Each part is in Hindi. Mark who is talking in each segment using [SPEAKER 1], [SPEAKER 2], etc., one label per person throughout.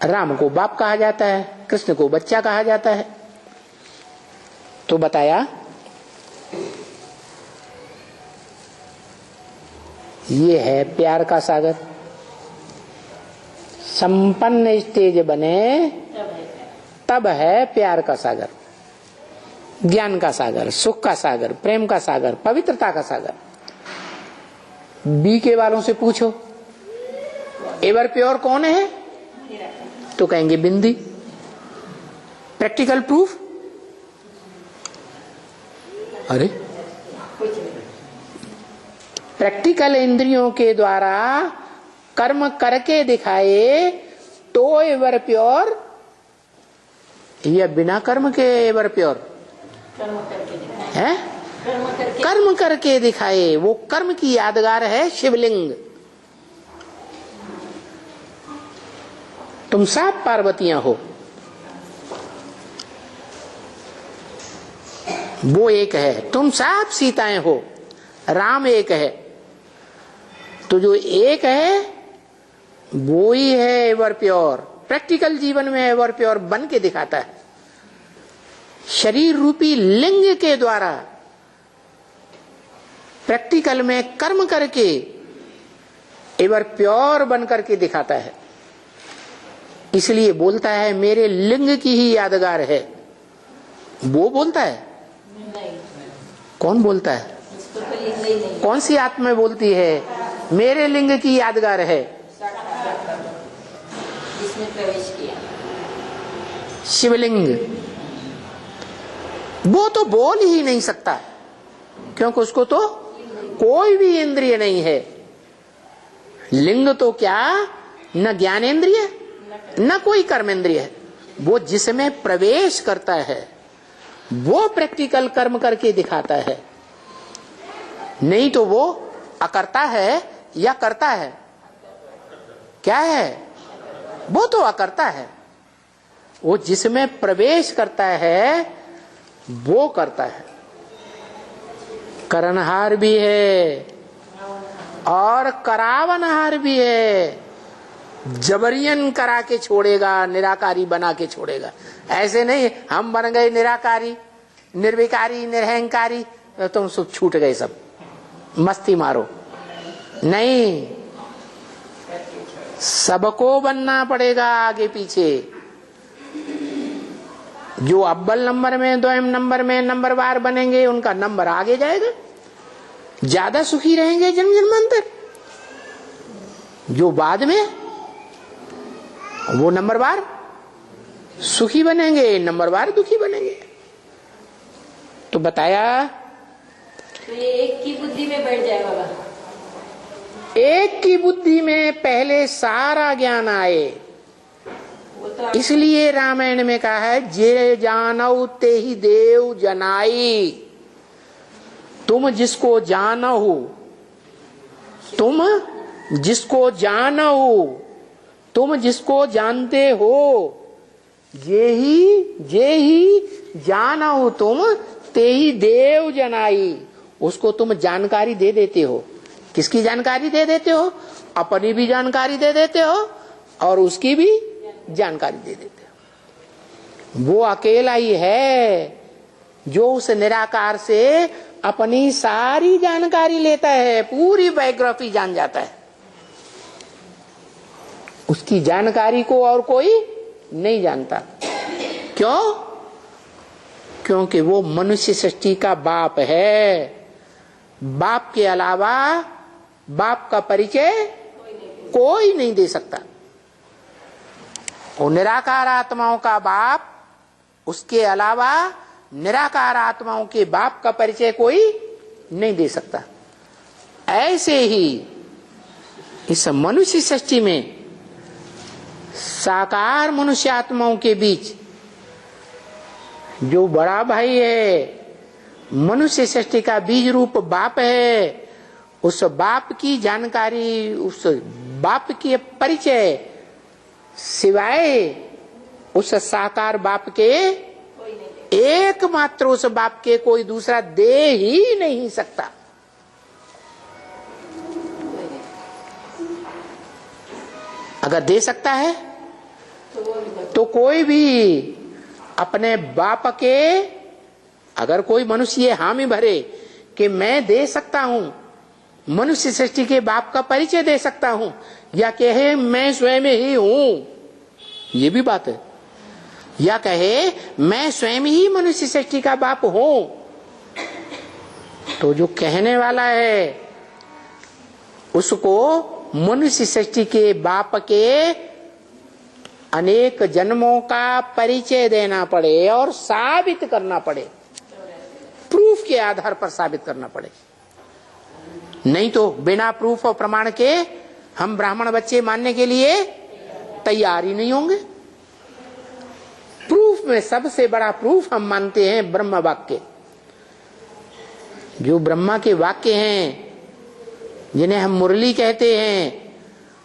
[SPEAKER 1] राम को बाप कहा जाता है, कृष्ण को बच्चा कहा जाता है। तो बताया ये है प्यार का सागर। संपन्न स्टेज बने तब है प्यार का सागर, ज्ञान का सागर, सुख का सागर, प्रेम का सागर, पवित्रता का सागर। बीके वालों से पूछो एवर प्योर कौन है, तो कहेंगे बिंदी। प्रैक्टिकल प्रूफ, अरे प्रैक्टिकल इंद्रियों के द्वारा कर्म करके दिखाए तो एवर प्योर, या बिना कर्म के एवर प्योर है? कर्म करके दिखाए, वो कर्म की यादगार है शिवलिंग। तुम सात पार्वतियां हो, वो एक है। तुम सात सीताएं हो, राम एक है। तो जो एक है वो ही है एवर प्योर। प्रैक्टिकल जीवन में एवर प्योर बन के दिखाता है। शरीर रूपी लिंग के द्वारा प्रैक्टिकल में कर्म करके एवर प्योर बन करके दिखाता है। इसलिए बोलता है मेरे लिंग की ही यादगार है। वो बोलता है? नहीं। कौन बोलता है? कौन सी आत्मा बोलती है मेरे लिंग की यादगार है? जिसने प्रवेश किया शिवलिंग। वो तो बोल ही नहीं सकता, क्योंकि उसको तो कोई भी इंद्रिय नहीं है। लिंग तो क्या, न ज्ञानेंद्रिय न कोई कर्मेंद्रिय है। वो जिसमें प्रवेश करता है वो प्रैक्टिकल कर्म करके दिखाता है। नहीं तो वो अकर्ता है या करता है? क्या है? वो तो अकर्ता है। वो जिसमें प्रवेश करता है वो करता है। करनहार भी है और करावनहार भी है। जबरियन करा के छोड़ेगा, निराकारी बना के छोड़ेगा। ऐसे नहीं हम बन गए निराकारी, निर्विकारी, निरहंकारी, तो तुम सब छूट गए, सब मस्ती मारो। नहीं, सबको बनना पड़ेगा आगे पीछे। जो अव्वल नंबर में, द्वयम नंबर में नंबरवार बनेंगे उनका नंबर आगे जाएगा, ज्यादा सुखी रहेंगे जन्म जन्मांतर। जो बाद में वो नंबरवार सुखी बनेंगे, नंबरवार दुखी बनेंगे। तो बताया
[SPEAKER 2] तो ये एक की बुद्धि में बैठ जाए बाबा।
[SPEAKER 1] एक की बुद्धि में पहले सारा ज्ञान आए। इसलिए रामायण में कहा है जे जानऊ ते ही देव जनाई। तुम जिसको जानऊ, तुम जिसको जानऊ, तुम जिसको जानते हो, जे ही जानऊ तुम ते ही देव जनाई। उसको तुम जानकारी दे देते हो। किसकी जानकारी दे देते हो? अपनी भी जानकारी दे देते हो और उसकी भी जानकारी दे देते हो। वो अकेला ही है जो उस निराकार से अपनी सारी जानकारी लेता है, पूरी बायोग्राफी जान जाता है। उसकी जानकारी को और कोई नहीं जानता। क्यों? क्योंकि वो मनुष्य सृष्टि का बाप है। बाप के अलावा बाप का परिचय कोई नहीं दे सकता। वो निराकार आत्माओं का बाप, उसके अलावा निराकार आत्माओं के बाप का परिचय कोई नहीं दे सकता। ऐसे ही इस मनुष्य सृष्टि में साकार मनुष्य आत्माओं के बीच जो बड़ा भाई है, मनुष्य सृष्टि का बीज रूप बाप है, उस बाप की जानकारी, उस बाप के परिचय सिवाय उस साकार बाप के एकमात्र उस बाप के कोई दूसरा दे ही नहीं सकता। अगर दे सकता है तो कोई भी अपने बाप के, अगर कोई मनुष्य ये हामी भरे कि मैं दे सकता हूं, मनुष्य सृष्टि के बाप का परिचय दे सकता हूं, या कहे मैं स्वयं ही हूं, ये भी बात है, या कहे मैं स्वयं ही मनुष्य सृष्टि का बाप हूं, तो जो कहने वाला है उसको मनुष्य सृष्टि के बाप के अनेक जन्मों का परिचय देना पड़े और साबित करना पड़े, प्रूफ के आधार पर साबित करना पड़े। नहीं तो बिना प्रूफ और प्रमाण के हम ब्राह्मण बच्चे मानने के लिए तैयार ही नहीं होंगे। प्रूफ में सबसे बड़ा प्रूफ हम मानते हैं ब्रह्म वाक्य, जो ब्रह्मा के वाक्य हैं, जिन्हें हम मुरली कहते हैं,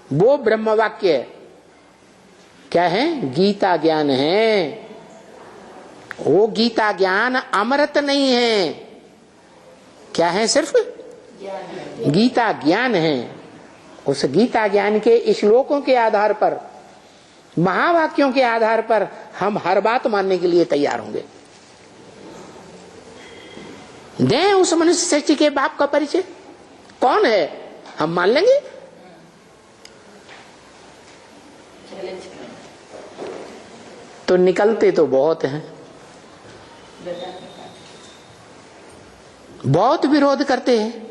[SPEAKER 1] वो ब्रह्म वाक्य क्या है? गीता ज्ञान है। वो गीता ज्ञान अमृत नहीं है, क्या है? सिर्फ गीता ज्ञान है। उस गीता ज्ञान के श्लोकों के आधार पर, महावाक्यों के आधार पर हम हर बात मानने के लिए तैयार होंगे। दें उस मनुष्य सृष्टि के बाप का परिचय, कौन है, हम मान लेंगे। तो निकलते तो बहुत हैं, बहुत विरोध करते हैं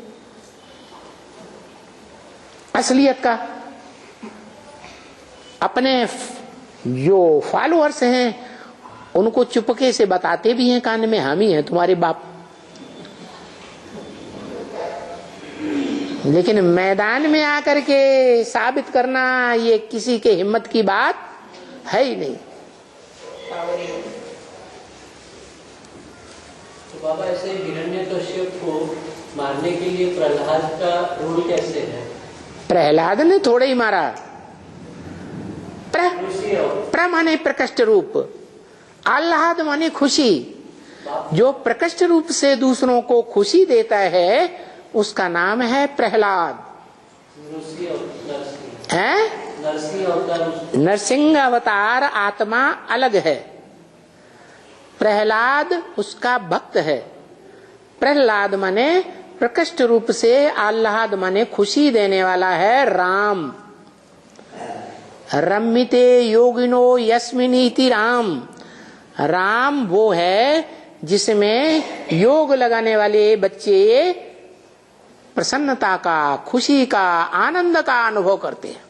[SPEAKER 1] असलियत का। अपने जो फॉलोअर्स हैं उनको चुपके से बताते भी हैं कान में, हम ही हैं तुम्हारे बाप। लेकिन मैदान में आकर के साबित करना ये किसी के हिम्मत की बात है ही नहीं।
[SPEAKER 3] तो बाबा ऐसे हिरण्यकश्यप को मारने के लिए प्रहलाद का रोल कैसे है?
[SPEAKER 1] प्रहलाद ने थोड़े ही मारा। प्र माने प्रकट रूप, आह्लाद माने खुशी। जो प्रकट रूप से दूसरों को खुशी देता है उसका नाम है प्रहलाद। है नरसिंह अवतार आत्मा अलग है, प्रहलाद उसका भक्त है। प्रहलाद माने प्रकट रूप से, आह्लाद माने खुशी देने वाला है राम। रम्मिते योगिनो यस्मिनीति राम, राम वो है जिसमें योग लगाने वाले बच्चे प्रसन्नता का, खुशी का, आनंद का अनुभव करते हैं,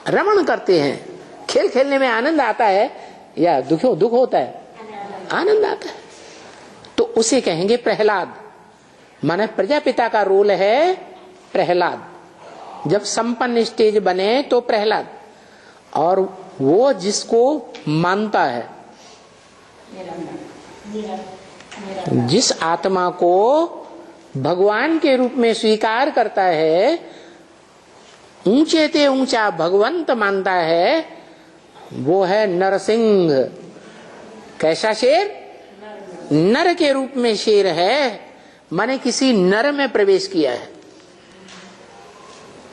[SPEAKER 1] रमण करते हैं। खेल खेलने में आनंद आता है या दुख होता है? आनंद आता है। तो उसे कहेंगे प्रहलाद। माने प्रजापिता का रोल है प्रहलाद। जब संपन्न स्टेज बने तो प्रहलाद, और वो जिसको मानता है, जिस आत्मा को भगवान के रूप में स्वीकार करता है, ऊंचे ते ऊंचा भगवंत मानता है, वो है नरसिंह। कैसा शेर? नर के रूप में शेर है, माने किसी नर में प्रवेश किया है।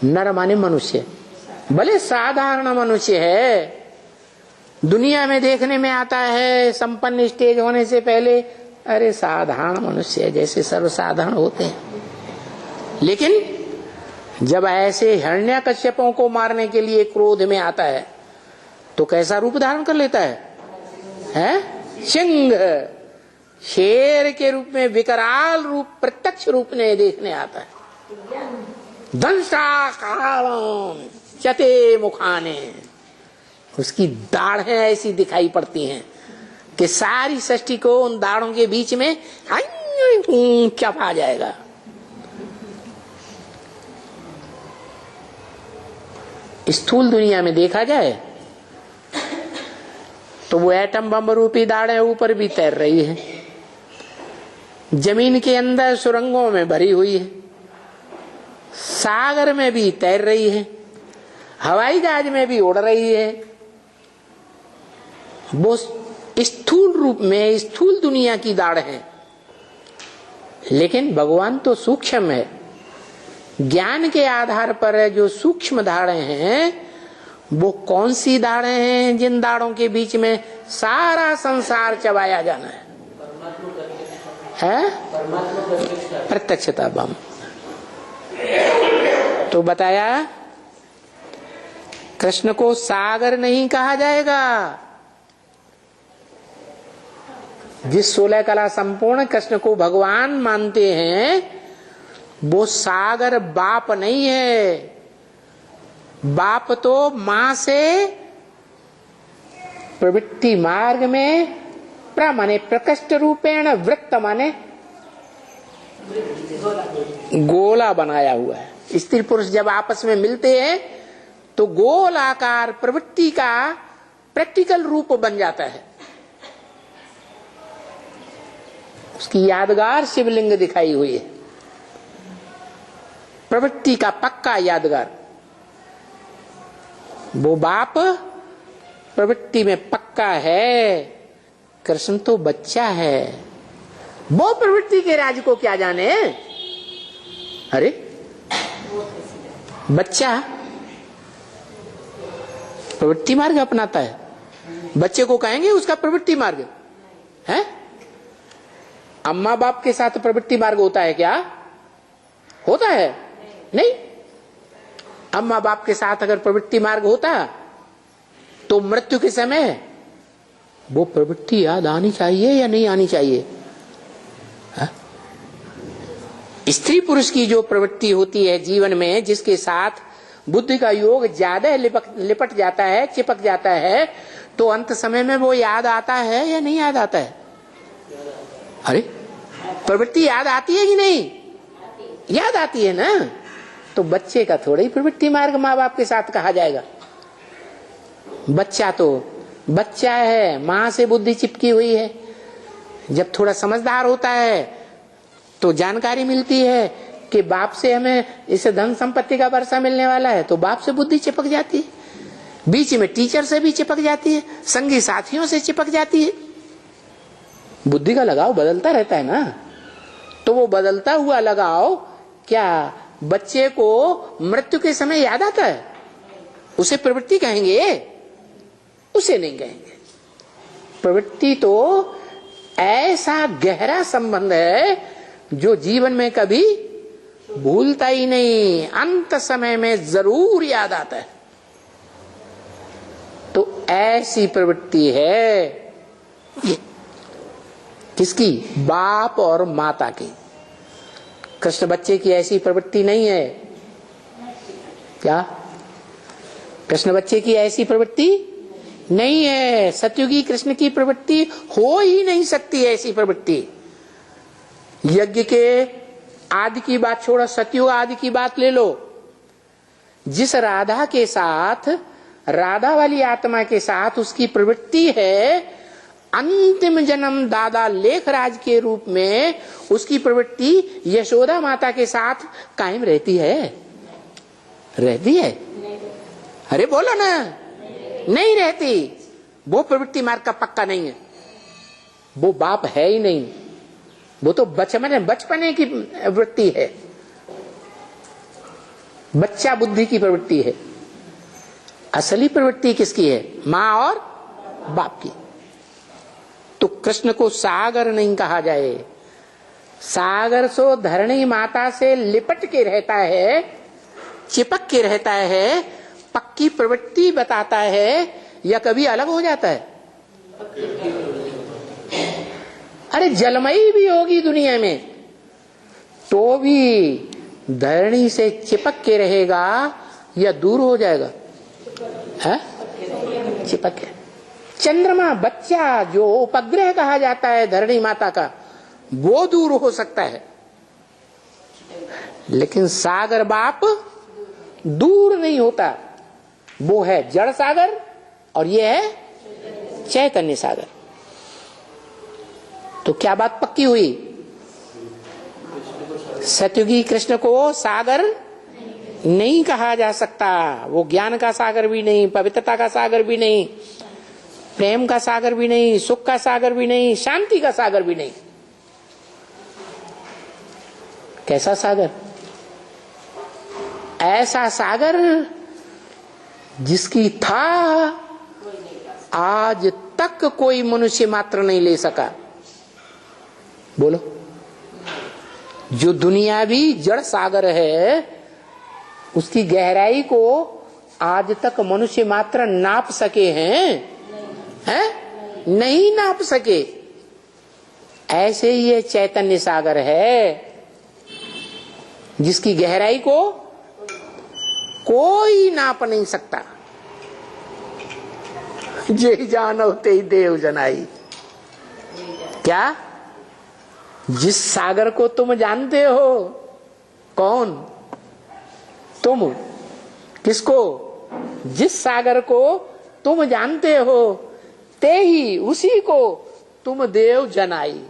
[SPEAKER 1] नर माने मनुष्य, भले साधारण मनुष्य है, दुनिया में देखने में आता है संपन्न स्टेज होने से पहले अरे साधारण मनुष्य है, जैसे सर्वसाधारण होते हैं। लेकिन जब ऐसे हिरण्यकश्यपों को मारने के लिए क्रोध में आता है तो कैसा रूप धारण कर लेता है? सिंह, शेर के रूप में विकराल रूप, प्रत्यक्ष रूप में देखने आता है। दंष्टा कालम चते मुखाने, उसकी दाढ़ें ऐसी दिखाई पड़ती हैं कि सारी सृष्टि को उन दाढ़ों के बीच में चपा जाएगा। स्थूल दुनिया में देखा जाए तो वो एटम बम रूपी दाढ़ें ऊपर भी तैर रही है, जमीन के अंदर सुरंगों में भरी हुई है, सागर में भी तैर रही है, हवाई जहाज में भी उड़ रही है। वो स्थूल रूप में स्थूल दुनिया की दाढ़ है। लेकिन भगवान तो सूक्ष्म है। ज्ञान के आधार पर जो सूक्ष्म दाढ़ें हैं वो कौन सी दाढ़ें हैं जिन दाढ़ों के बीच में सारा संसार चबाया जाना है? प्रत्यक्षता बम। तो बताया कृष्ण को सागर नहीं कहा जाएगा। जिस 16 कला संपूर्ण कृष्ण को भगवान मानते हैं वो सागर बाप नहीं है। बाप तो मां से प्रवृत्ति मार्ग में माने प्रकृष्ट रूपेण, वृत्त माने गोला बनाया हुआ है। स्त्री पुरुष जब आपस में मिलते हैं तो गोल आकार प्रवृत्ति का प्रैक्टिकल रूप बन जाता है। उसकी यादगार शिवलिंग दिखाई हुई है, प्रवृत्ति का पक्का यादगार। वो बाप प्रवृत्ति में पक्का है, कृष्ण तो बच्चा है। वो प्रवृत्ति के राज को क्या जाने। अरे बच्चा प्रवृत्ति मार्ग अपनाता है, बच्चे को कहेंगे उसका प्रवृत्ति मार्ग है। अम्मा बाप के साथ प्रवृत्ति मार्ग होता है क्या? होता है? नहीं। अम्मा बाप के साथ अगर प्रवृत्ति मार्ग होता तो मृत्यु के समय वो प्रवृत्ति याद आनी चाहिए या नहीं आनी चाहिए? हा? स्त्री पुरुष की जो प्रवृत्ति होती है जीवन में, जिसके साथ बुद्धि का योग ज्यादा लिपट जाता है, चिपक जाता है, तो अंत समय में वो याद आता है या नहीं याद आता है? अरे प्रवृत्ति याद आती है कि नहीं? याद आती है ना। तो बच्चे का थोड़ा ही प्रवृत्ति मार्ग माँ बाप के साथ कहा जाएगा। बच्चा तो बच्चा है, माँ से बुद्धि चिपकी हुई है। जब थोड़ा समझदार होता है तो जानकारी मिलती है कि बाप से हमें इसे धन संपत्ति का वर्षा मिलने वाला है, तो बाप से बुद्धि चिपक जाती है। बीच में टीचर से भी चिपक जाती है, संगी साथियों से चिपक जाती है। बुद्धि का लगाव बदलता रहता है ना। तो वो बदलता हुआ लगाव क्या बच्चे को मृत्यु के समय याद आता है? उसे प्रवृत्ति कहेंगे? उसे नहीं कहेंगे। प्रवृत्ति तो ऐसा गहरा संबंध है जो जीवन में कभी भूलता ही नहीं, अंत समय में जरूर याद आता है। तो ऐसी प्रवृत्ति है ये किसकी? बाप और माता की। कृष्ण बच्चे की ऐसी प्रवृत्ति नहीं है क्या? कृष्ण बच्चे की ऐसी प्रवृत्ति नहीं है। सतयुगी कृष्ण की प्रवृत्ति हो ही नहीं सकती ऐसी प्रवृत्ति। यज्ञ के आदि की बात छोड़ो, सतयुग आदि की बात ले लो। जिस राधा के साथ, राधा वाली आत्मा के साथ उसकी प्रवृत्ति है, अंतिम जन्म दादा लेखराज के रूप में उसकी प्रवृत्ति यशोदा माता के साथ कायम रहती है? रहती है? अरे बोलो ना। नहीं रहती। वो प्रवृत्ति मार्ग का पक्का नहीं है। वो बाप है ही नहीं, वो तो बचपने की वृत्ति है, बच्चा बुद्धि की प्रवृत्ति है। असली प्रवृत्ति किसकी है? माँ और बाप की। तो कृष्ण को सागर नहीं कहा जाए। सागर सो धरणी माता से लिपट के रहता है, चिपक के रहता है, पक्की प्रवृत्ति बताता है, या कभी अलग हो जाता है? अरे जलमयी भी होगी दुनिया में तो भी धरणी से चिपक के रहेगा या दूर हो जाएगा? है? चिपक के। चंद्रमा बच्चा जो उपग्रह कहा जाता है धरणी माता का, वो दूर हो सकता है, लेकिन सागर बाप दूर नहीं होता। वो है जड़ सागर और ये है चैतन्य सागर। तो क्या बात पक्की हुई? सतयुगी कृष्ण को सागर नहीं कहा जा सकता। वो ज्ञान का सागर भी नहीं, पवित्रता का सागर भी नहीं, प्रेम का सागर भी नहीं, सुख का सागर भी नहीं, शांति का सागर भी नहीं। कैसा सागर? ऐसा सागर जिसकी था आज तक कोई मनुष्य मात्र नहीं ले सका। बोलो, जो दुनियावी जड़ सागर है उसकी गहराई को आज तक मनुष्य मात्र नाप सके हैं? नहीं नाप सके। ऐसे ही ये चैतन्य सागर है जिसकी गहराई को कोई नाप नहीं सकता। जे जानो ते ही देव जनाई। क्या? जिस सागर को तुम जानते हो, कौन? तुम। किसको? जिस सागर को तुम जानते हो, ते ही उसी को तुम देव जनाई,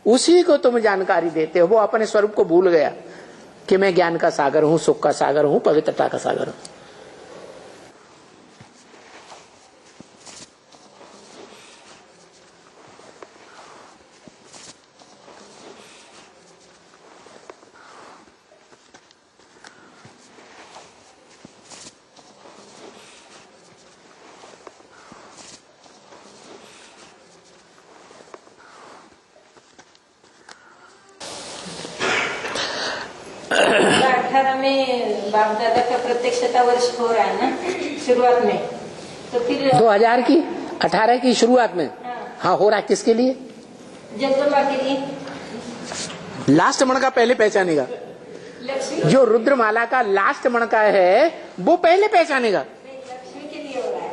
[SPEAKER 1] उसी को तुम जानकारी देते हो। वो अपने स्वरूप को भूल गया कि मैं ज्ञान का सागर हूं, सुख का सागर हूं, पवित्रता का सागर हूं।
[SPEAKER 2] बाप दादा का प्रत्यक्षता वर्ष हो रहा है ना शुरुआत में, तो फिर
[SPEAKER 1] 2018 की शुरुआत में। हाँ, हो रहा है। किसके लिए?
[SPEAKER 2] जगदम्बा के लिए।
[SPEAKER 1] लास्ट मणका पहले पहचानेगा। जो रुद्रमाला का लास्ट मणका है वो पहले पहचानेगा।
[SPEAKER 2] लक्ष्मी के लिए हो रहा है।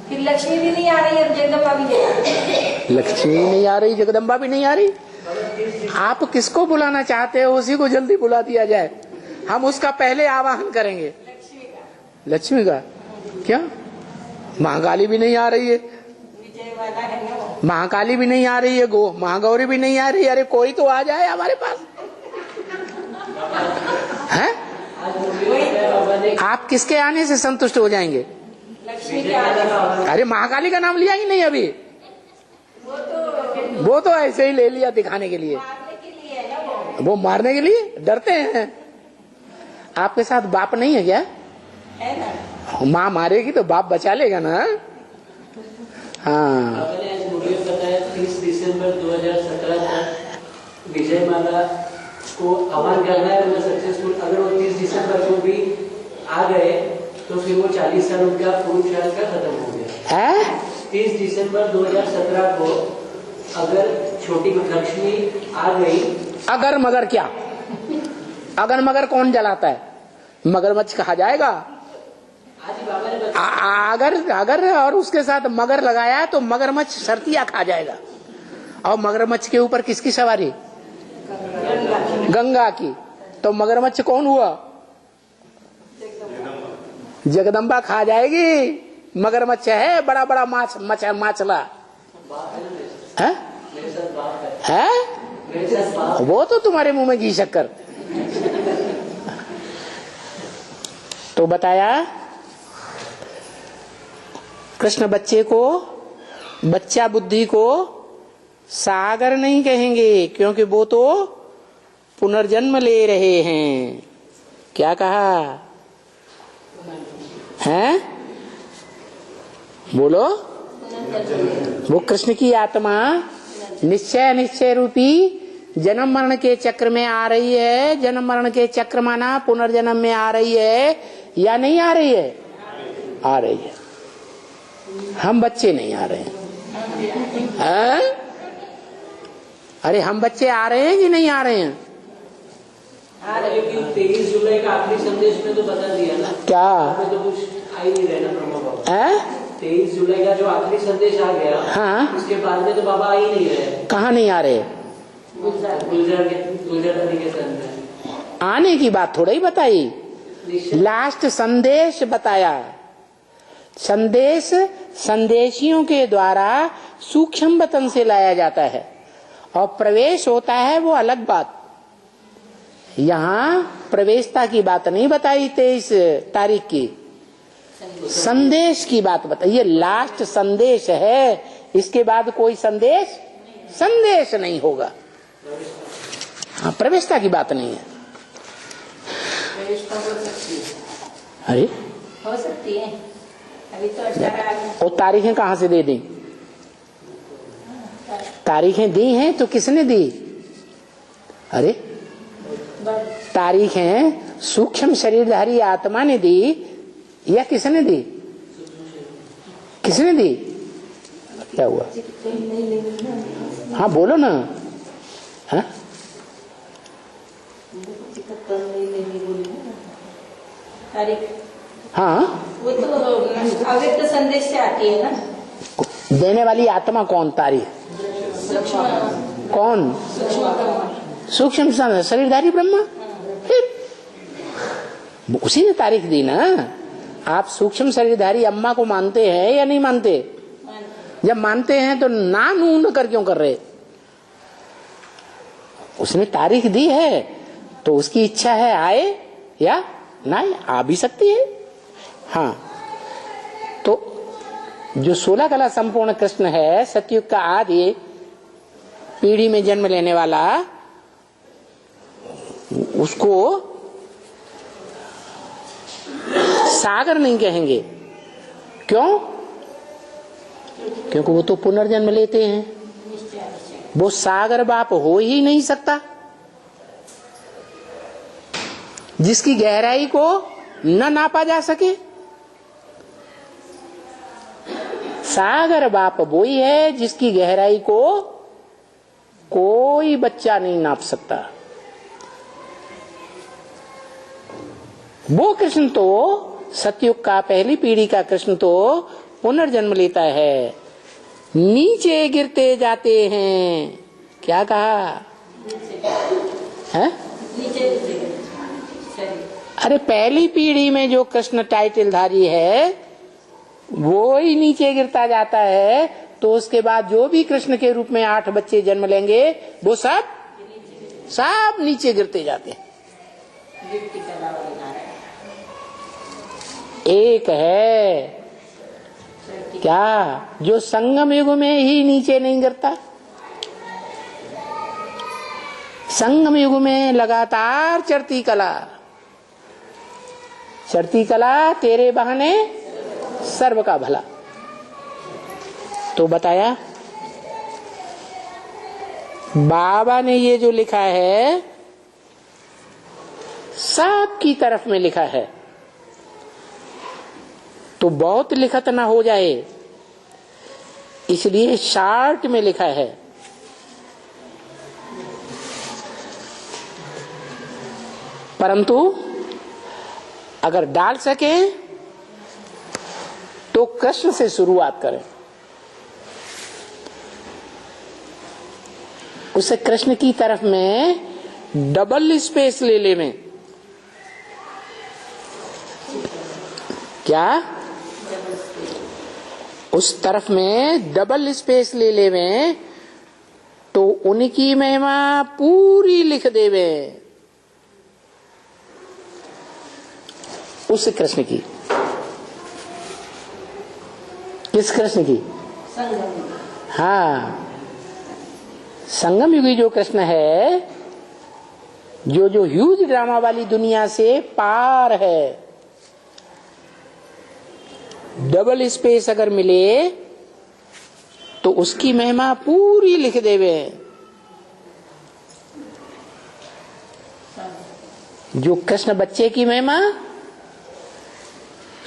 [SPEAKER 2] फिर लक्ष्मी भी नहीं आ रही है, जगदम्बा भी नहीं आ रही। लक्ष्मी
[SPEAKER 1] नहीं आ रही, जगदम्बा भी नहीं आ रही। आप किसको बुलाना चाहते हो उसी को जल्दी बुला दिया जाए। हम उसका पहले आवाहन करेंगे। लक्ष्मी का क्या? महाकाली भी नहीं आ रही है, महाकाली भी नहीं आ रही है, महागौरी भी नहीं आ रही है। अरे कोई तो आ जाए हमारे पास। हैं? आप किसके आने से संतुष्ट हो जाएंगे?
[SPEAKER 2] लक्ष्मी के आने।
[SPEAKER 1] अरे महाकाली का नाम लिया ही नहीं अभी। वो तो ऐसे ही ले लिया दिखाने के लिए। वो मारने के लिए डरते हैं। आपके साथ बाप नहीं है क्या?
[SPEAKER 2] है ना।
[SPEAKER 1] माँ मारेगी तो बाप बचा लेगा ना। हाँ,
[SPEAKER 3] 30 दिसंबर 2017 तक विजय माला को आह्वान करना है, उनका सक्सेसफुल। अगर वो 30 दिसंबर को भी आ गए तो फिर वो 40 साल उनका पूर्ण काल का खत्म हो गया है। 30 दिसंबर 2017 को अगर छोटी लक्ष्मी आ गई, अगर
[SPEAKER 1] मगर क्या? अगर मगर कौन जलाता है? मगरमच्छ कहा जाएगा। अगर और उसके साथ मगर लगाया तो मगरमच्छ सर्तिया खा जाएगा। और मगरमच्छ के ऊपर किसकी सवारी? गंगा की। तो मगरमच्छ कौन हुआ? जगदम्बा खा जाएगी। मगरमच्छ है बड़ा बड़ा माछला है? वो तो तुम्हारे मुंह में घी शक्कर। तो बताया कृष्ण बच्चे को, बच्चा बुद्धि को सागर नहीं कहेंगे, क्योंकि वो तो पुनर्जन्म ले रहे हैं। क्या कहा है? बोलो। वो कृष्ण की आत्मा निश्चय रूपी जन्म मरण के चक्र में आ रही है। जन्म मरण के चक्र माना पुनर्जन्म में आ रही है या नहीं आ रही है? आ रही है। हम बच्चे नहीं आ रहे हैं। अरे हम बच्चे आ रहे हैं कि नहीं आ रहे हैं?
[SPEAKER 3] 23 जुलाई का आखिरी संदेश में तो बता दिया ना।
[SPEAKER 1] क्या?
[SPEAKER 3] तो कुछ आ ही नहीं रहे ना ब्रह्मा बाबा। 23 जुलाई का जो आखिरी संदेश आ गया, हाँ, उसके बाद में तो बाबा आ ही नहीं रहे।
[SPEAKER 1] कहाँ नहीं आ रहे? आने की बात थोड़ा ही बताई, लास्ट संदेश बताया। संदेश संदेशियों के द्वारा सूक्ष्म वतन से लाया जाता है और प्रवेश होता है वो अलग बात। यहाँ प्रवेशता की बात नहीं बताई 23 तारीख की, संदेश की बात बताई। ये लास्ट संदेश है, इसके बाद कोई संदेश नहीं होगा। हाँ, प्रवेशता की बात नहीं है।
[SPEAKER 2] प्रवेशता हो सकती है।
[SPEAKER 1] अरे
[SPEAKER 2] हो सकती है। अभी तो 18 आ गया।
[SPEAKER 1] और तारीखें कहाँ से दे दी? तारीखें दी हैं तो किसने दी? अरे तारीखें सूक्ष्म शरीरधारी आत्मा ने दी या किसने दी? किसने दी? क्या हुआ? हाँ बोलो ना। हाँ
[SPEAKER 2] तारीख
[SPEAKER 1] हाँ,
[SPEAKER 2] वो तो अव्यक्त संदेश से आती है ना।
[SPEAKER 1] देने वाली आत्मा कौन? तारीख कौन? सूक्ष्म शरीरधारी ब्रह्मा। फिर उसी ने तारीख दी ना। आप सूक्ष्म शरीरधारी अम्मा को मानते हैं या नहीं मानते? जब मानते हैं तो ना नून कर क्यों कर रहे? उसने तारीख दी है तो उसकी इच्छा है आए या ना आ भी सकती है। हाँ, तो जो 16 कला संपूर्ण कृष्ण है, सतयुग का आदि पीढ़ी में जन्म लेने वाला, उसको सागर नहीं कहेंगे। क्यों? क्योंकि वो तो पुनर्जन्म लेते हैं। वो सागर बाप हो ही नहीं सकता जिसकी गहराई को न नापा जा सके। सागर बाप वो ही है जिसकी गहराई को कोई बच्चा नहीं नाप सकता। वो कृष्ण तो सतयुग का पहली पीढ़ी का कृष्ण तो पुनर्जन्म लेता है, नीचे गिरते जाते हैं। क्या कहा है? अरे पहली पीढ़ी में जो कृष्ण टाइटलधारी है वो ही नीचे गिरता जाता है, तो उसके बाद जो भी कृष्ण के रूप में 8 बच्चे जन्म लेंगे वो सब नीचे गिरते जाते हैं। एक है क्या जो संगम युग में ही नीचे नहीं गिरता? संगम युग में लगातार चढ़ती कला तेरे बहाने सर्व का भला। तो बताया बाबा ने ये जो लिखा है सब की तरफ में लिखा है, तो बहुत लिखत ना हो जाए इसलिए शार्ट में लिखा है। परंतु अगर डाल सके तो कृष्ण से शुरुआत करें, उसे कृष्ण की तरफ में डबल स्पेस ले लेवें। क्या? उस तरफ में डबल स्पेस ले लेवें तो उनकी महिमा पूरी लिख देवें। उस कृष्ण की, किस कृष्ण की? हाँ, संगम युगी जो कृष्ण है, जो ह्यूज ड्रामा वाली दुनिया से पार है, डबल स्पेस अगर मिले तो उसकी महिमा पूरी लिख देवे। जो कृष्ण बच्चे की महिमा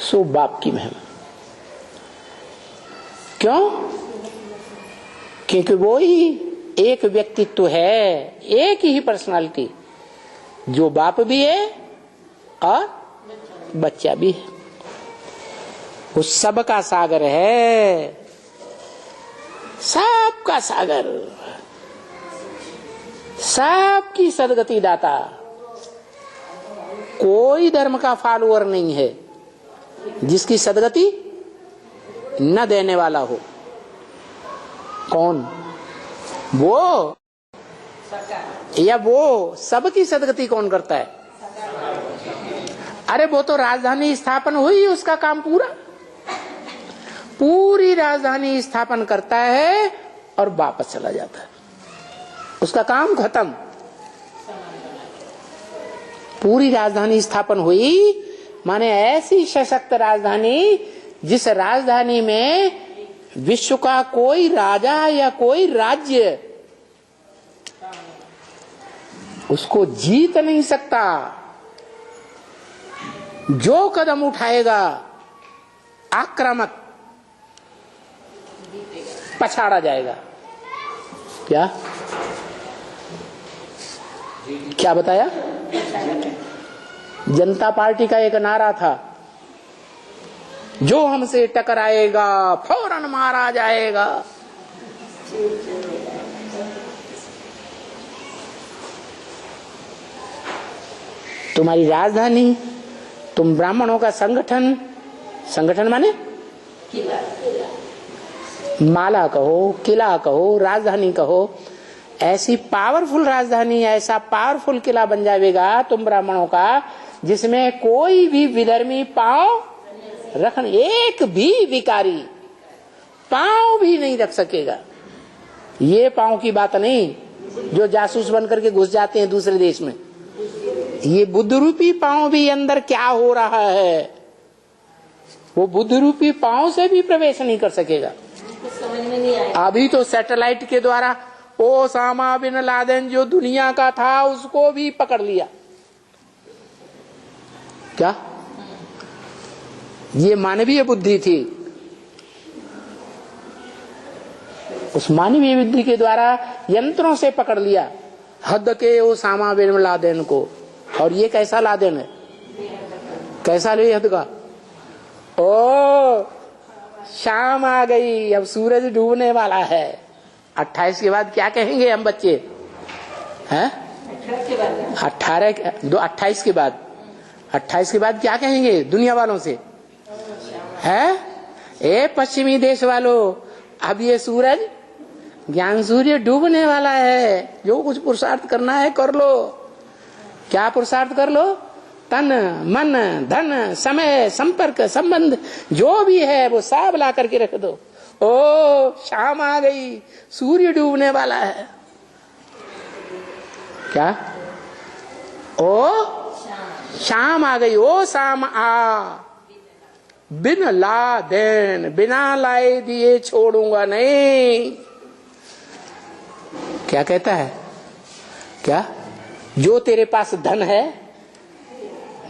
[SPEAKER 1] सो बाप की महिमा। क्यों? क्योंकि वो ही एक व्यक्तित्व है, एक ही पर्सनालिटी, जो बाप भी है और बच्चा भी है। वो सबका सागर है, सबका सागर, सबकी सदगति दाता। कोई धर्म का फॉलोअर नहीं है जिसकी सदगति न देने वाला हो। कौन? वो या वो सबकी सदगति कौन करता है? अरे वो तो राजधानी स्थापन हुई, उसका काम पूरी राजधानी स्थापन करता है और वापस चला जाता है, उसका काम खत्म। पूरी राजधानी स्थापन हुई माने ऐसी सशक्त राजधानी जिस राजधानी में विश्व का कोई राजा या कोई राज्य उसको जीत नहीं सकता, जो कदम उठाएगा आक्रामक पछाड़ा जाएगा। क्या क्या बताया? जनता पार्टी का एक नारा था, जो हमसे टकराएगा फौरन मारा जाएगा। तुम्हारी राजधानी, तुम ब्राह्मणों का संगठन, संगठन माने माला कहो, किला कहो, राजधानी कहो, ऐसी पावरफुल राजधानी, ऐसा पावरफुल किला बन जाएगा तुम ब्राह्मणों का, जिसमें कोई भी विधर्मी पांव रखने, एक भी विकारी पांव भी नहीं रख सकेगा। ये पांव की बात नहीं जो जासूस बन करके घुस जाते हैं दूसरे देश में। ये बुद्ध रूपी पांव भी अंदर क्या हो रहा है, वो बुद्ध रूपी पांव से भी प्रवेश नहीं कर सकेगा।
[SPEAKER 2] समझ में नहीं आया।
[SPEAKER 1] अभी तो सैटेलाइट के द्वारा ओसामा बिन लादेन जो दुनिया का था उसको भी पकड़ लिया। क्या ये मानवीय बुद्धि थी? उस मानवीय बुद्धि के द्वारा यंत्रों से पकड़ लिया हद के ओसामा बिन लादेन को। और ये कैसा लादेन है, कैसा ले हद का? ओ शाम आ गई, अब सूरज डूबने वाला है। 28 के बाद क्या कहेंगे हम बच्चे हैं? 28 के बाद 28 के बाद क्या कहेंगे दुनिया वालों से? है ए पश्चिमी देश वालों, अब ये सूरज ज्ञान सूर्य डूबने वाला है, जो कुछ पुरुषार्थ करना है कर लो। क्या पुरुषार्थ कर लो? तन मन धन समय संपर्क संबंध जो भी है वो सब ला करके रख दो। ओ शाम आ गई, सूर्य डूबने वाला है। क्या? ओ शाम आ गई, ओ शाम आ, बिन ला देन, बिना लाए दिए छोड़ूंगा नहीं। क्या कहता है? क्या? जो तेरे पास धन है,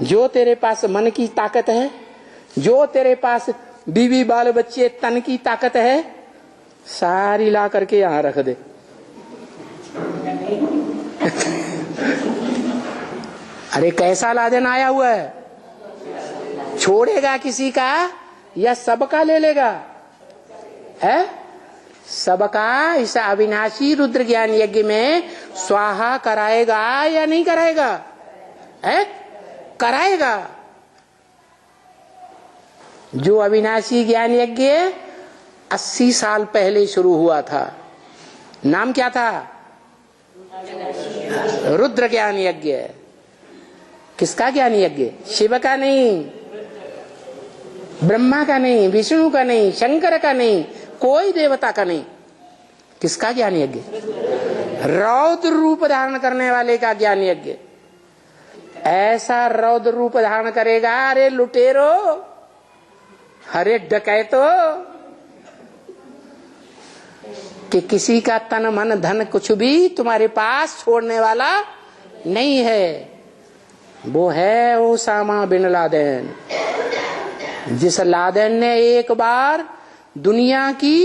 [SPEAKER 1] जो तेरे पास मन की ताकत है, जो तेरे पास बीवी बाल बच्चे तन की ताकत है, सारी ला करके यहां रख दे। अरे कैसा लादेन आया हुआ है? छोड़ेगा किसी का या सबका ले लेगा? है सबका। इस अविनाशी रुद्र ज्ञान यज्ञ में स्वाहा कराएगा या नहीं कराएगा? है कराएगा। जो अविनाशी ज्ञान यज्ञ 80 साल पहले शुरू हुआ था, नाम क्या था? रुद्र ज्ञान यज्ञ। किसका ज्ञान यज्ञ? शिव का नहीं, ब्रह्मा का नहीं, विष्णु का नहीं, शंकर का नहीं, कोई देवता का नहीं। किसका ज्ञान यज्ञ? रौद्र रूप धारण करने वाले का ज्ञान यज्ञ। ऐसा रौद्र रूप धारण करेगा, अरे लुटेरो, अरे डकैतो, कि किसी का तन मन धन कुछ भी तुम्हारे पास छोड़ने वाला नहीं है। वो है ओसामा बिन लादेन, जिस लादेन ने एक बार दुनिया की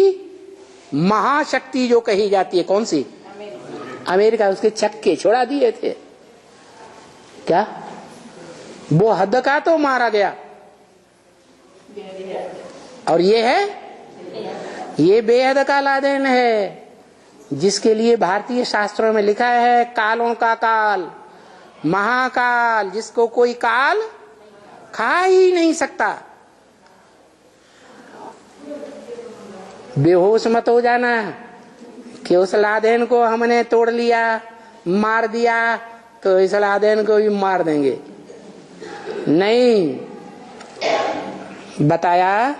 [SPEAKER 1] महाशक्ति जो कही जाती है, कौन सी? अमेरिका, उसके छक्के छोड़ा दिए थे। क्या? वो हद का तो मारा गया। और ये है, ये बेहद का लादेन है, जिसके लिए भारतीय शास्त्रों में लिखा है कालों का काल, महाकाल, जिसको कोई काल खा ही नहीं सकता। बेहोश मत हो जाना कि उस लादेन को हमने तोड़ लिया, मार दिया, तो इस लादेन को भी मार देंगे। नहीं, बताया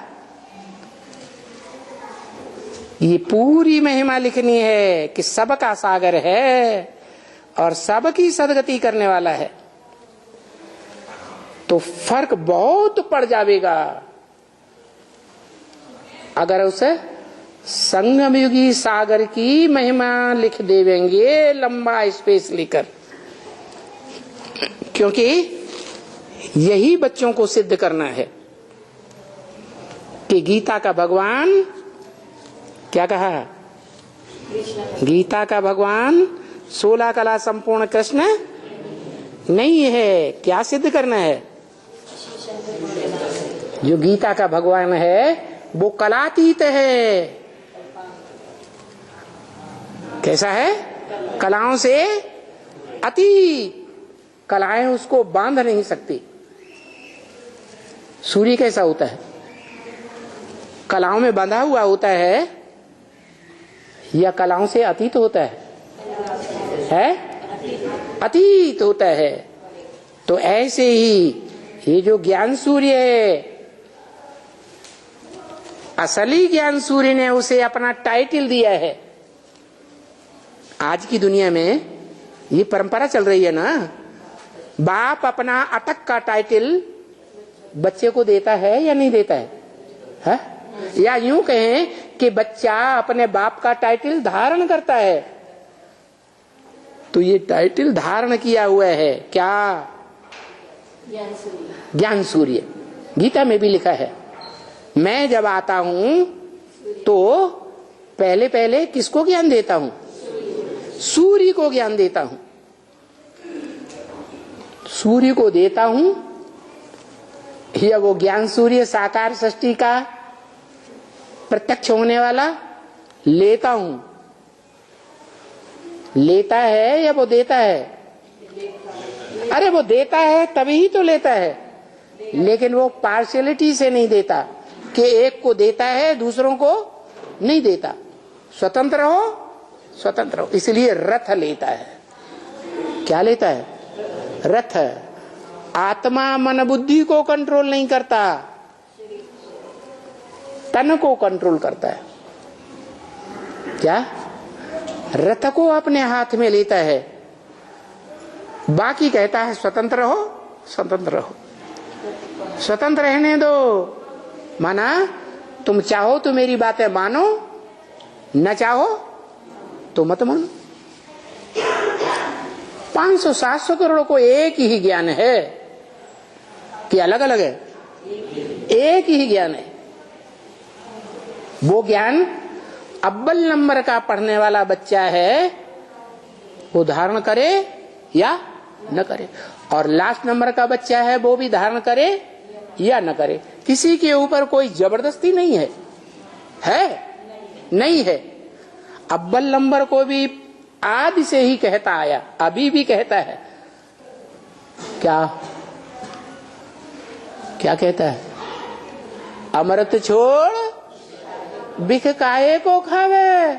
[SPEAKER 1] ये पूरी महिमा लिखनी है कि सबका सागर है और सबकी सदगति करने वाला है, तो फर्क बहुत पड़ जाएगा। अगर उस संगमयुगी सागर की महिमा लिख देवेंगे लंबा स्पेस लेकर, क्योंकि यही बच्चों को सिद्ध करना है कि गीता का भगवान क्या कहा, गीता का भगवान 16 कला संपूर्ण कृष्ण नहीं है। क्या सिद्ध करना है? जो गीता का भगवान है वो कलातीत है। कैसा है? कलाओं से अतीत। कलाएं उसको बांध नहीं सकती। सूर्य कैसा होता है? कलाओं में बंधा हुआ होता है या कलाओं से अतीत होता है? अतीत होता है। तो ऐसे ही ये जो ज्ञान सूर्य है, असली ज्ञान सूर्य ने उसे अपना टाइटल दिया है। आज की दुनिया में ये परंपरा चल रही है ना, बाप अपना अटक का टाइटल बच्चे को देता है या नहीं देता है? या यूं कहें कि बच्चा अपने बाप का टाइटल धारण करता है। तो ये टाइटल धारण किया हुआ है क्या? ज्ञान सूर्य। गीता में भी लिखा है, मैं जब आता हूं तो पहले पहले किसको ज्ञान देता हूं? सूर्य को ज्ञान देता हूं। सूर्य को देता हूं या वो ज्ञान सूर्य साकार सृष्टि का प्रत्यक्ष होने वाला लेता हूं? लेता है या वो देता है? अरे वो देता है तभी ही तो लेता है, लेकिन वो पार्शियलिटी से नहीं देता कि एक को देता है दूसरों को नहीं देता। स्वतंत्र हो, स्वतंत्र हो। इसलिए रथ लेता है। क्या लेता है? रथ। आत्मा मन बुद्धि को कंट्रोल नहीं करता, तन को कंट्रोल करता है। क्या? रथ को अपने हाथ में लेता है, बाकी कहता है स्वतंत्र हो, स्वतंत्र रहो। स्वतंत्र रहने दो। माना तुम चाहो तो मेरी बातें मानो, न चाहो तो मत मानो। 500-700 करोड़ को एक ही ज्ञान है कि अलग अलग है? एक ही ज्ञान है। वो ज्ञान अव्वल नंबर का पढ़ने वाला बच्चा है, वो धारण करे या न करे, और लास्ट नंबर का बच्चा है वो भी धारण करे या न करे। किसी के ऊपर कोई जबरदस्ती नहीं है, नहीं है। अव्वल नंबर को भी आदि से ही कहता आया, अभी भी कहता है। क्या क्या कहता है? अमृत छोड़ बिख काहे को खावे।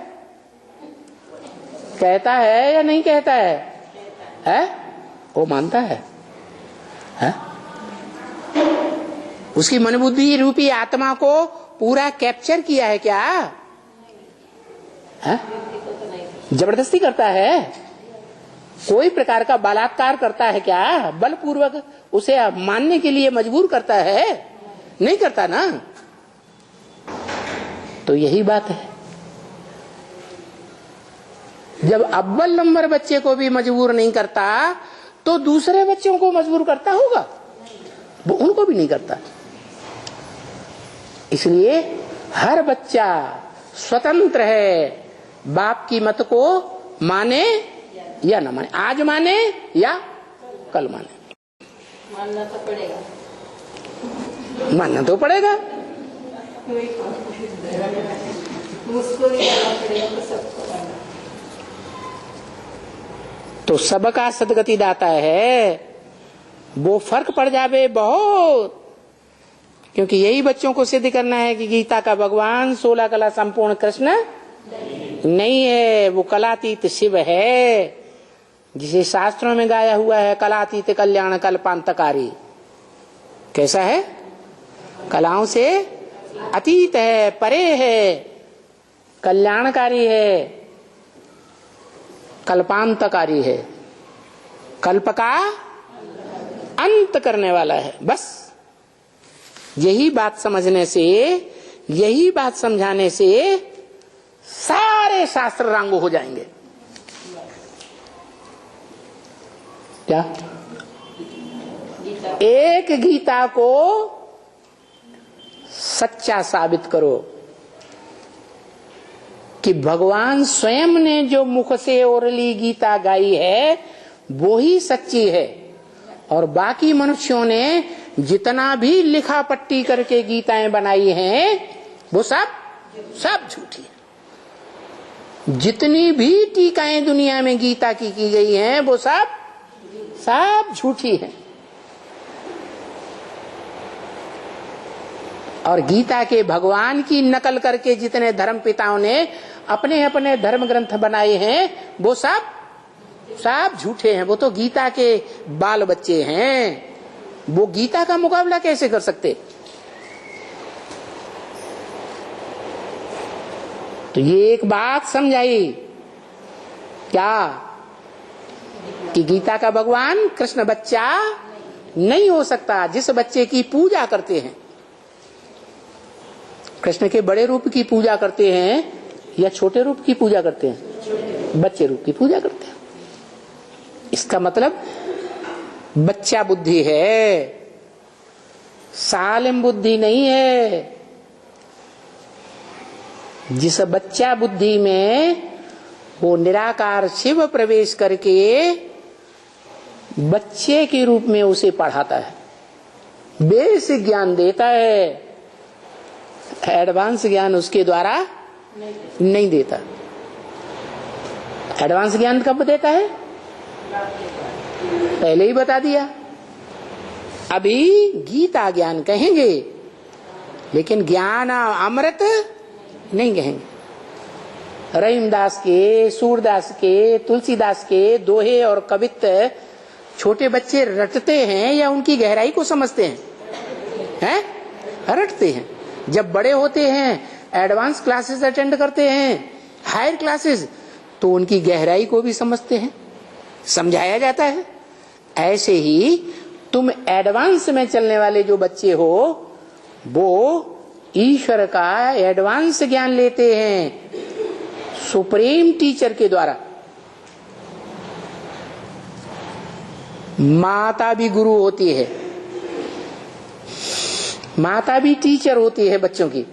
[SPEAKER 1] कहता है या नहीं कहता है? वो मानता है? उसकी मन बुद्धि रूपी आत्मा को पूरा कैप्चर किया है क्या? जबरदस्ती करता है? कोई प्रकार का बलात्कार करता है क्या? बलपूर्वक उसे मानने के लिए मजबूर करता है? नहीं करता ना। तो यही बात है। जब अव्वल नंबर बच्चे को भी मजबूर नहीं करता तो दूसरे बच्चों को मजबूर करता होगा? वो उनको भी नहीं करता। इसलिए हर बच्चा स्वतंत्र है, बाप की मत को माने या न माने, आज माने या कल माने।
[SPEAKER 2] मानना तो पड़ेगा,
[SPEAKER 1] मानना तो पड़ेगा।
[SPEAKER 2] मुझको नहीं करना पड़ेगा तो सबको करना।
[SPEAKER 1] तो सबका सदगति दाता है, वो फर्क पड़ जावे बहुत। क्योंकि यही बच्चों को सिद्ध करना है कि गीता का भगवान 16 कला संपूर्ण कृष्ण नहीं है, वो कलातीत शिव है, जिसे शास्त्रों में गाया हुआ है कलातीत कल्याण कल्पांतकारी। कैसा है? कलाओं से अतीत है, परे है, कल्याणकारी है, कल्पांतकारी है, कल्प का अंत करने वाला है। बस यही बात समझने से यही बात समझाने से सारे शास्त्र रांगो हो जाएंगे। क्या एक गीता को सच्चा साबित करो कि भगवान स्वयं ने जो मुख से ओरली गीता गाई है वो ही सच्ची है, और बाकी मनुष्यों ने जितना भी लिखा पट्टी करके गीताएं बनाई हैं वो सब झूठी है। जितनी भी टीकाएं दुनिया में गीता की गई हैं वो सब झूठी है। और गीता के भगवान की नकल करके जितने धर्म पिताओं ने अपने अपने धर्म ग्रंथ बनाए हैं वो सब झूठे हैं। वो तो गीता के बाल बच्चे हैं, वो गीता का मुकाबला कैसे कर सकते। तो ये एक बात समझाई क्या कि गीता का भगवान कृष्ण बच्चा नहीं हो सकता। जिस बच्चे की पूजा करते हैं, कृष्ण के बड़े रूप की पूजा करते हैं या छोटे रूप की पूजा करते हैं? बच्चे रूप की पूजा करते हैं। इसका मतलब बच्चा बुद्धि है, सालिम बुद्धि नहीं है। जिस बच्चा बुद्धि में वो निराकार शिव प्रवेश करके बच्चे के रूप में उसे पढ़ाता है, बेसिक ज्ञान देता है, एडवांस ज्ञान उसके द्वारा नहीं देता। एडवांस ज्ञान कब देता है? पहले ही बता दिया। अभी गीता ज्ञान कहेंगे लेकिन ज्ञान अमृत नहीं कहेंगे। रहीमदास के, सूरदास के, तुलसीदास के दोहे और कवित्त छोटे बच्चे रटते हैं या उनकी गहराई को समझते हैं? रटते हैं। जब बड़े होते हैं, एडवांस क्लासेस अटेंड करते हैं, हायर क्लासेस, तो उनकी गहराई को भी समझते हैं, समझाया जाता है। ऐसे ही तुम एडवांस में चलने वाले जो बच्चे हो वो ईश्वर का एडवांस ज्ञान लेते हैं सुप्रीम टीचर के द्वारा। माता भी गुरु होती है, माता भी टीचर होती है बच्चों की।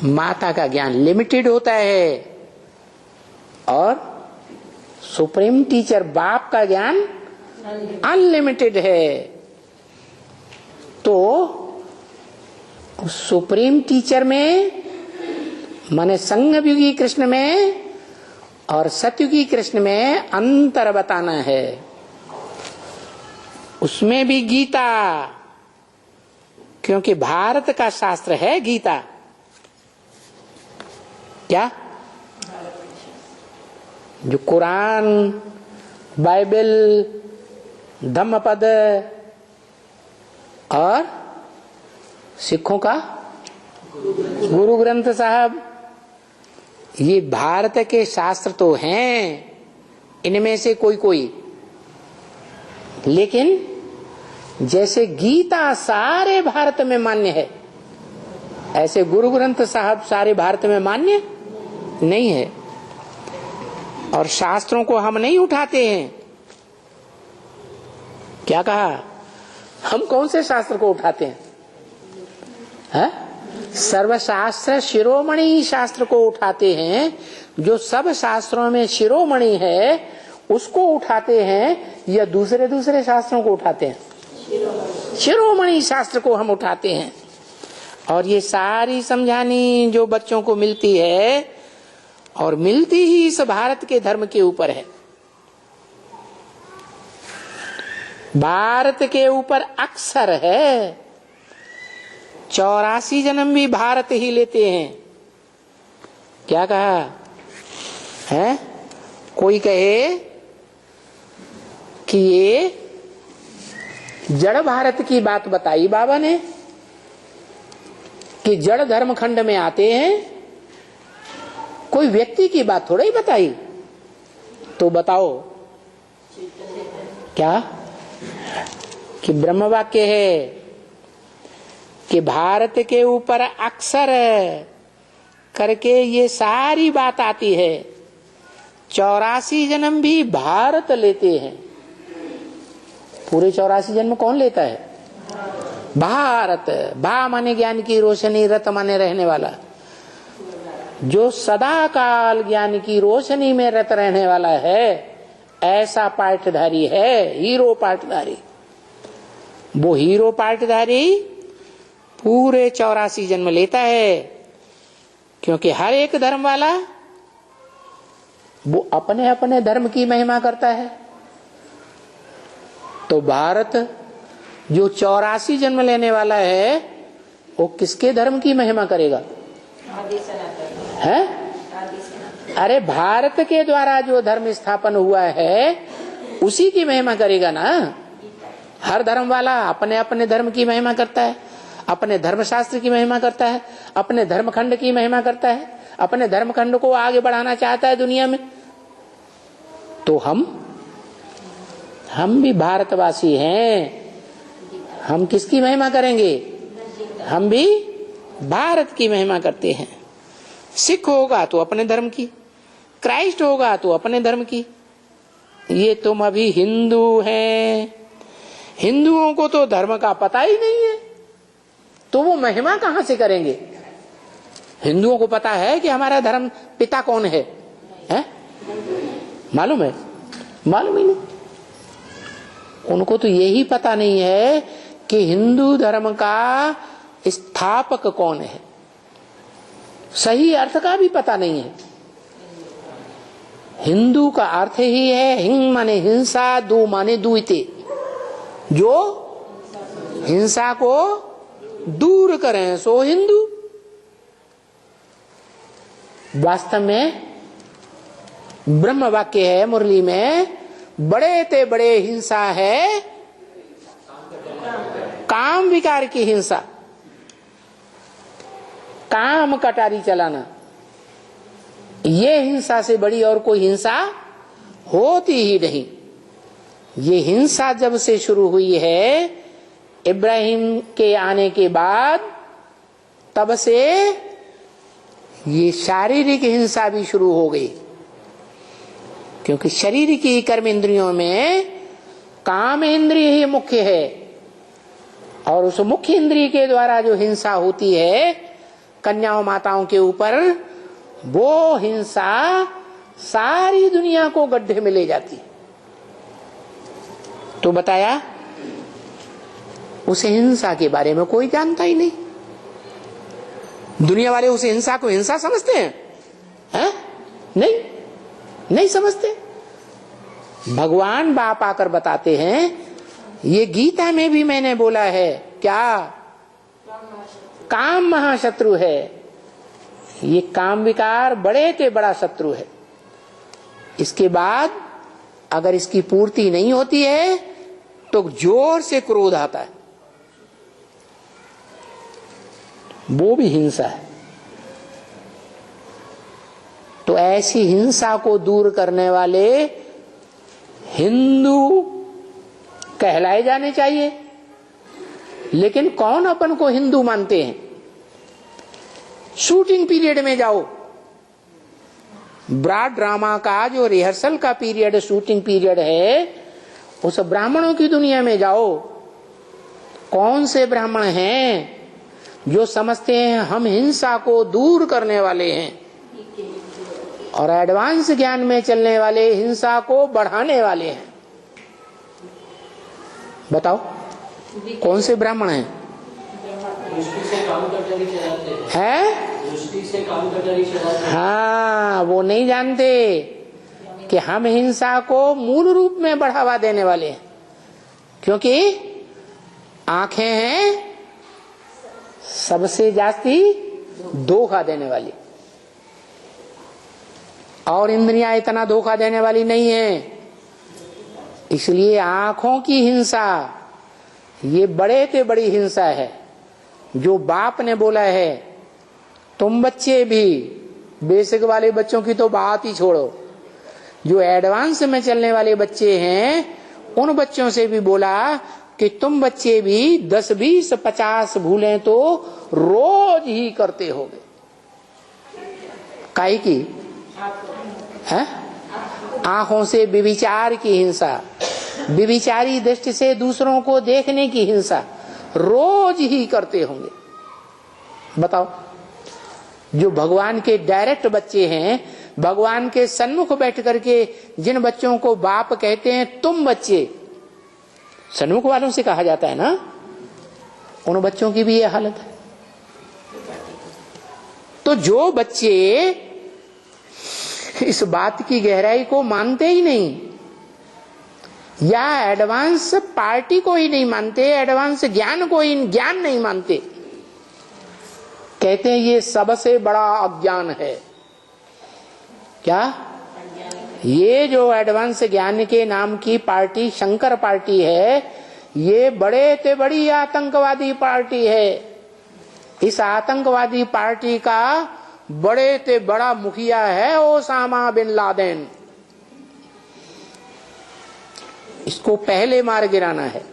[SPEAKER 1] माता का ज्ञान लिमिटेड होता है और सुप्रीम टीचर बाप का ज्ञान अनलिमिटेड है। तो सुप्रीम टीचर में माने संगयुगी कृष्ण में और सतयुगी कृष्ण में अंतर बताना है। उसमें भी गीता, क्योंकि भारत का शास्त्र है गीता। क्या? जो कुरान, बाइबल, धम्मपद और सिखों का गुरु ग्रंथ साहब, ये भारत के शास्त्र तो हैं, इनमें से कोई, लेकिन जैसे गीता सारे भारत में मान्य है, ऐसे गुरु ग्रंथ साहब सारे भारत में मान्य नहीं है। और शास्त्रों को हम नहीं उठाते हैं। क्या कहा? हम कौन से शास्त्र को उठाते हैं? सर्वशास्त्र शिरोमणि शास्त्र को उठाते हैं। जो सब शास्त्रों में शिरोमणि है उसको उठाते हैं या दूसरे शास्त्रों को उठाते हैं? शिरोमणि शास्त्र को हम उठाते हैं। और ये सारी समझानी जो बच्चों को मिलती है, और मिलती ही इस भारत के धर्म के ऊपर है। भारत के ऊपर अक्सर है। 84 जन्म भी भारत ही लेते हैं। क्या कहा है? कोई कहे कि ये जड़ भारत की बात बताई बाबा ने कि जड़ धर्म खंड में आते हैं, कोई व्यक्ति की बात थोड़ा ही बताई। तो बताओ क्या कि ब्रह्म वाक्य है कि भारत के ऊपर अक्सर करके ये सारी बात आती है। 84 जन्म भी भारत लेते हैं। पूरे 84 जन्म कौन लेता है? भारत। भा माने ज्ञान की रोशनी, रत माने रहने वाला। जो सदा काल ज्ञान की रोशनी में रत रहने वाला है, ऐसा पाठधारी है, हीरो पाठधारी। वो हीरो पाठधारी पूरे 84 जन्म लेता है, क्योंकि हर एक धर्म वाला वो अपने अपने धर्म की महिमा करता है। तो भारत जो 84 जन्म लेने वाला है, वो किसके धर्म की महिमा करेगा? है? अरे भारत के द्वारा जो धर्म स्थापन हुआ है उसी की महिमा करेगा ना। हर धर्म वाला अपने अपने धर्म की महिमा करता है, अपने धर्मशास्त्र की महिमा करता है, अपने धर्मखंड की महिमा करता है, अपने धर्मखंड को आगे बढ़ाना चाहता है दुनिया में। तो हम भी भारतवासी हैं। हम किसकी महिमा करेंगे? हम भी भारत की महिमा करते हैं। सिख होगा तो अपने धर्म की, क्राइस्ट होगा तो अपने धर्म की। ये तुम अभी हिंदू हैं, हिंदुओं को तो धर्म का पता ही नहीं है, तो वो महिमा कहां से करेंगे? हिंदुओं को पता है कि हमारा धर्म पिता कौन है? मालूम है? मालूम ही नहीं। उनको तो यही पता नहीं है कि हिंदू धर्म का स्थापक कौन है। सही अर्थ का भी पता नहीं है। हिंदू का अर्थ ही है हिंग माने हिंसा, दू माने द्विते, जो हिंसा को दूर करें सो हिंदू। वास्तव में ब्रह्म वाक्य है मुरली में, बड़े ते बड़े हिंसा है काम विकार की हिंसा, काम कटारी चलाना। ये हिंसा से बड़ी और कोई हिंसा होती ही नहीं। ये हिंसा जब से शुरू हुई है इब्राहिम के आने के बाद, तब से ये शारीरिक हिंसा भी शुरू हो गई, क्योंकि शरीर की कर्म इंद्रियों में काम इंद्रिय ही मुख्य है, और उस मुख्य इंद्रिय के द्वारा जो हिंसा होती है कन्याओं माताओं के ऊपर, वो हिंसा सारी दुनिया को गड्ढे में ले जाती। तो बताया उस हिंसा के बारे में कोई जानता ही नहीं। दुनिया वाले उस हिंसा को हिंसा समझते हैं? नहीं, नहीं समझते। भगवान बाप आकर बताते हैं, ये गीता में भी मैंने बोला है, क्या? काम महाशत्रु है। ये काम विकार बड़े ते बड़ा शत्रु है। इसके बाद अगर इसकी पूर्ति नहीं होती है तो जोर से क्रोध आता है, वो भी हिंसा है। तो ऐसी हिंसा को दूर करने वाले हिंदू कहलाए जाने चाहिए। लेकिन कौन अपन को हिंदू मानते हैं? शूटिंग पीरियड में जाओ, ब्रॉड ड्रामा का जो रिहर्सल का पीरियड, शूटिंग पीरियड है, उस ब्राह्मणों की दुनिया में जाओ। कौन से ब्राह्मण हैं जो समझते हैं हम हिंसा को दूर करने वाले हैं, और एडवांस ज्ञान में चलने वाले हिंसा को बढ़ाने वाले हैं? बताओ कौन से ब्राह्मण हैं? हाँ, वो नहीं जानते कि हम हिंसा को मूल रूप में बढ़ावा देने वाले हैं, क्योंकि आंखें हैं सबसे जास्ती धोखा देने वाली, और इंद्रियां इतना धोखा देने वाली नहीं है। इसलिए आंखों की हिंसा ये बड़े से बड़ी हिंसा है। जो बाप ने बोला है, तुम बच्चे भी, बेसिक वाले बच्चों की तो बात ही छोड़ो, जो एडवांस में चलने वाले बच्चे हैं उन बच्चों से भी बोला कि तुम बच्चे भी 10, 20, 50 भूलें तो रोज ही करते होगे। काहे की? है? आंखों से व्यभिचार की हिंसा, व्यभिचारी दृष्टि से दूसरों को देखने की हिंसा रोज ही करते होंगे। बताओ, जो भगवान के डायरेक्ट बच्चे हैं, भगवान के सन्मुख बैठ करके जिन बच्चों को बाप कहते हैं, तुम बच्चे, सन्मुख वालों से कहा जाता है ना, उन बच्चों की भी यह हालत है। तो जो बच्चे इस बात की गहराई को मानते ही नहीं, या एडवांस पार्टी को ही नहीं मानते, एडवांस ज्ञान को ही ज्ञान नहीं मानते, कहते हैं ये सबसे बड़ा अज्ञान है। क्या? ये जो एडवांस ज्ञान के नाम की पार्टी शंकर पार्टी है, ये बड़े से बड़ी आतंकवादी पार्टी है। इस आतंकवादी पार्टी का बड़े से बड़ा मुखिया है ओसामा बिन लादेन। इसको पहले मार गिराना है।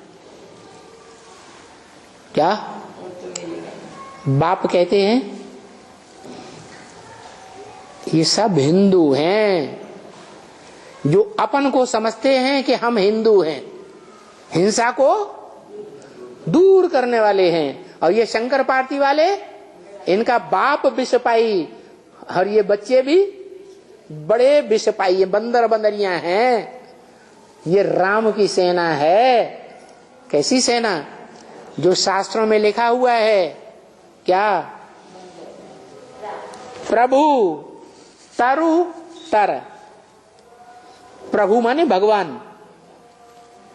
[SPEAKER 1] क्या बाप कहते हैं? ये सब हिंदू हैं, जो अपन को समझते हैं कि हम हिंदू हैं, हिंसा को दूर करने वाले हैं। और ये शंकर पार्टी वाले, इनका बाप विषपाई और ये बच्चे भी बड़े विषपाई, ये बंदर बंदरियां हैं। ये राम की सेना है। कैसी सेना? जो शास्त्रों में लिखा हुआ है, क्या? प्रभु तरु तर, प्रभु माने भगवान,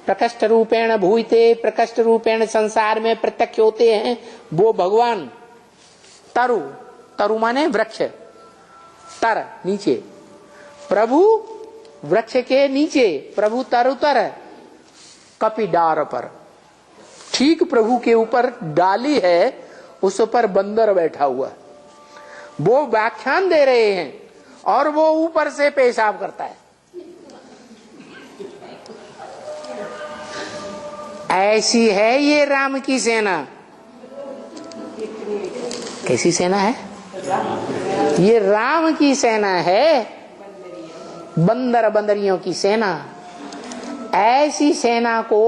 [SPEAKER 1] प्रकष्ट रूपेण भूयते, प्रकष्ट रूपेण संसार में प्रत्यक्ष होते हैं वो भगवान। तरु, तरु माने वृक्ष, तर नीचे, प्रभु वृक्ष के नीचे, प्रभु तरुतर कपिडार पर, ठीक प्रभु के ऊपर डाली है, उस पर बंदर बैठा हुआ, वो व्याख्यान दे रहे हैं और वो ऊपर से पेशाब करता है। ऐसी है ये राम की सेना। कैसी सेना है? ये राम की सेना है, बंदर बंदरियों की सेना। ऐसी सेना को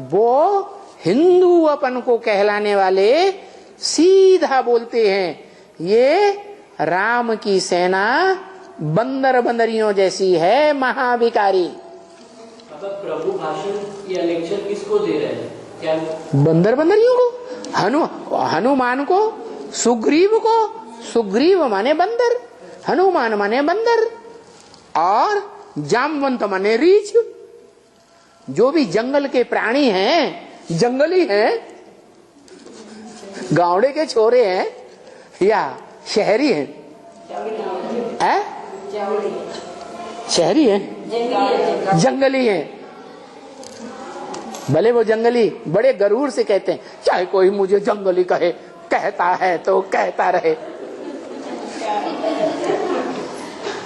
[SPEAKER 1] वो हिंदू अपन को कहलाने वाले सीधा बोलते हैं, ये राम की सेना बंदर बंदरियों जैसी है, महाविकारी।
[SPEAKER 3] अब प्रभु भाषण या लेक्चर किसको दे रहे हैं? क्या
[SPEAKER 1] बंदर बंदरियों को? हनुमान को, सुग्रीव को। सुग्रीव माने बंदर, हनुमान माने बंदर, और जामवंत माने रीछ। जो भी जंगल के प्राणी हैं, जंगली हैं, गावड़े के छोरे हैं या शहरी हैं? शहरी हैं, जंगली हैं। भले वो जंगली बड़े गरूर से कहते हैं, चाहे कोई मुझे जंगली कहे, कहता है तो कहता रहे।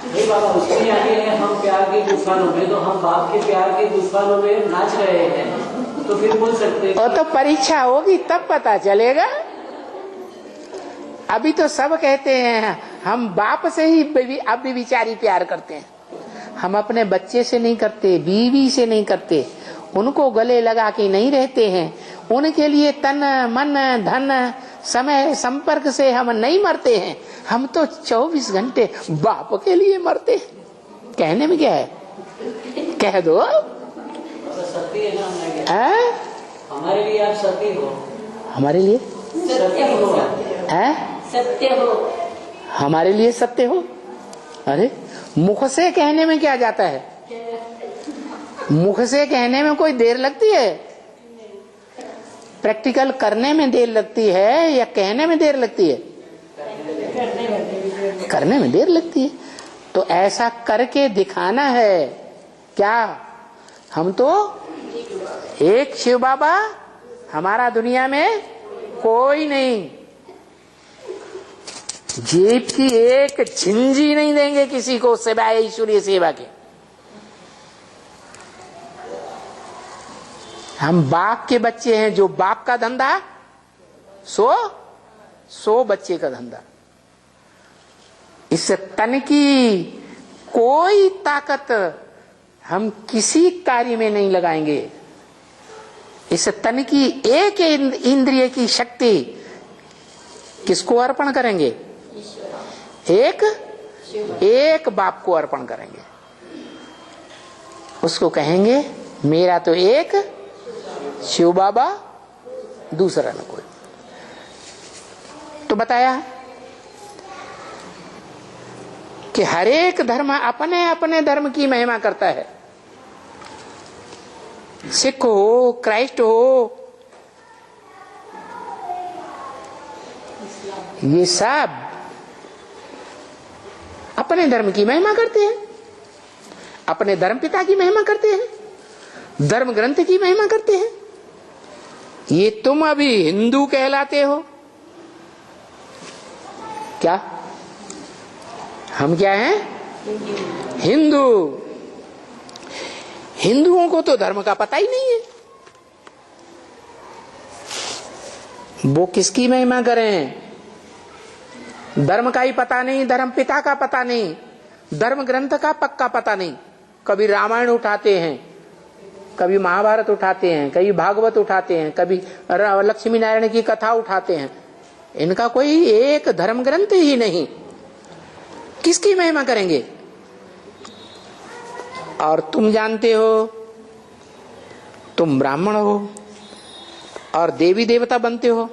[SPEAKER 3] नहीं बाबा, उसके आगे है हम प्यार के तूफानों में, तो हम बाप के प्यार के तूफानों में नाच रहे हैं, तो फिर बोल सकते हैं।
[SPEAKER 1] और तो परीक्षा होगी तब पता चलेगा। अभी तो सब कहते हैं हम बाप से ही अब भी विचारी प्यार करते हैं, हम अपने बच्चे से नहीं करते, बीवी से नहीं करते, उनको गले लगा के नहीं रहते हैं, उनके लिए तन मन धन समय संपर्क से हम नहीं मरते हैं। हम तो 24 घंटे बाप के लिए मरते हैं। कहने में क्या है? कह दो।
[SPEAKER 3] सती है ना हमारे लिए, आप सती हो,
[SPEAKER 1] हमारे लिए
[SPEAKER 3] सत्य हो,
[SPEAKER 2] सत्य हो,
[SPEAKER 1] हमारे लिए सत्य हो। अरे मुख से कहने में क्या जाता है? मुख से कहने में कोई देर लगती है? प्रैक्टिकल करने में देर लगती है या कहने में देर लगती है? करने में देर लगती है। तो ऐसा करके दिखाना है। क्या? हम तो एक शिव बाबा, हमारा दुनिया में कोई नहीं। जेब की एक झिंझी नहीं देंगे किसी को सिवाय ईश्वरीय सेवा के। हम बाप के बच्चे हैं, जो बाप का धंधा सो बच्चे का धंधा। इस तन की कोई ताकत हम किसी कार्य में नहीं लगाएंगे। इस तन की एक इंद्रिय की शक्ति किसको अर्पण करेंगे? एक बाप को अर्पण करेंगे। उसको कहेंगे मेरा तो एक शिव बाबा, दूसरा न कोई। तो बताया कि हर एक धर्म अपने अपने धर्म की महिमा करता है। सिख हो, क्राइस्ट हो, ये सब अपने धर्म की महिमा करते हैं, अपने धर्म पिता की महिमा करते हैं, धर्म ग्रंथ की महिमा करते हैं। ये तुम अभी हिंदू कहलाते हो। क्या हम क्या हैं? हिंदू। हिंदुओं को तो धर्म का पता ही नहीं है। वो किसकी महिमा करें? धर्म का ही पता नहीं, धर्म पिता का पता नहीं, धर्म ग्रंथ का पक्का पता नहीं। कभी रामायण उठाते हैं, कभी महाभारत उठाते हैं, कभी भागवत उठाते हैं, कभी लक्ष्मी नारायण की कथा उठाते हैं। इनका कोई एक धर्म ग्रंथ ही नहीं। किसकी महिमा करेंगे? और तुम जानते हो, तुम ब्राह्मण हो और देवी देवता बनते हो,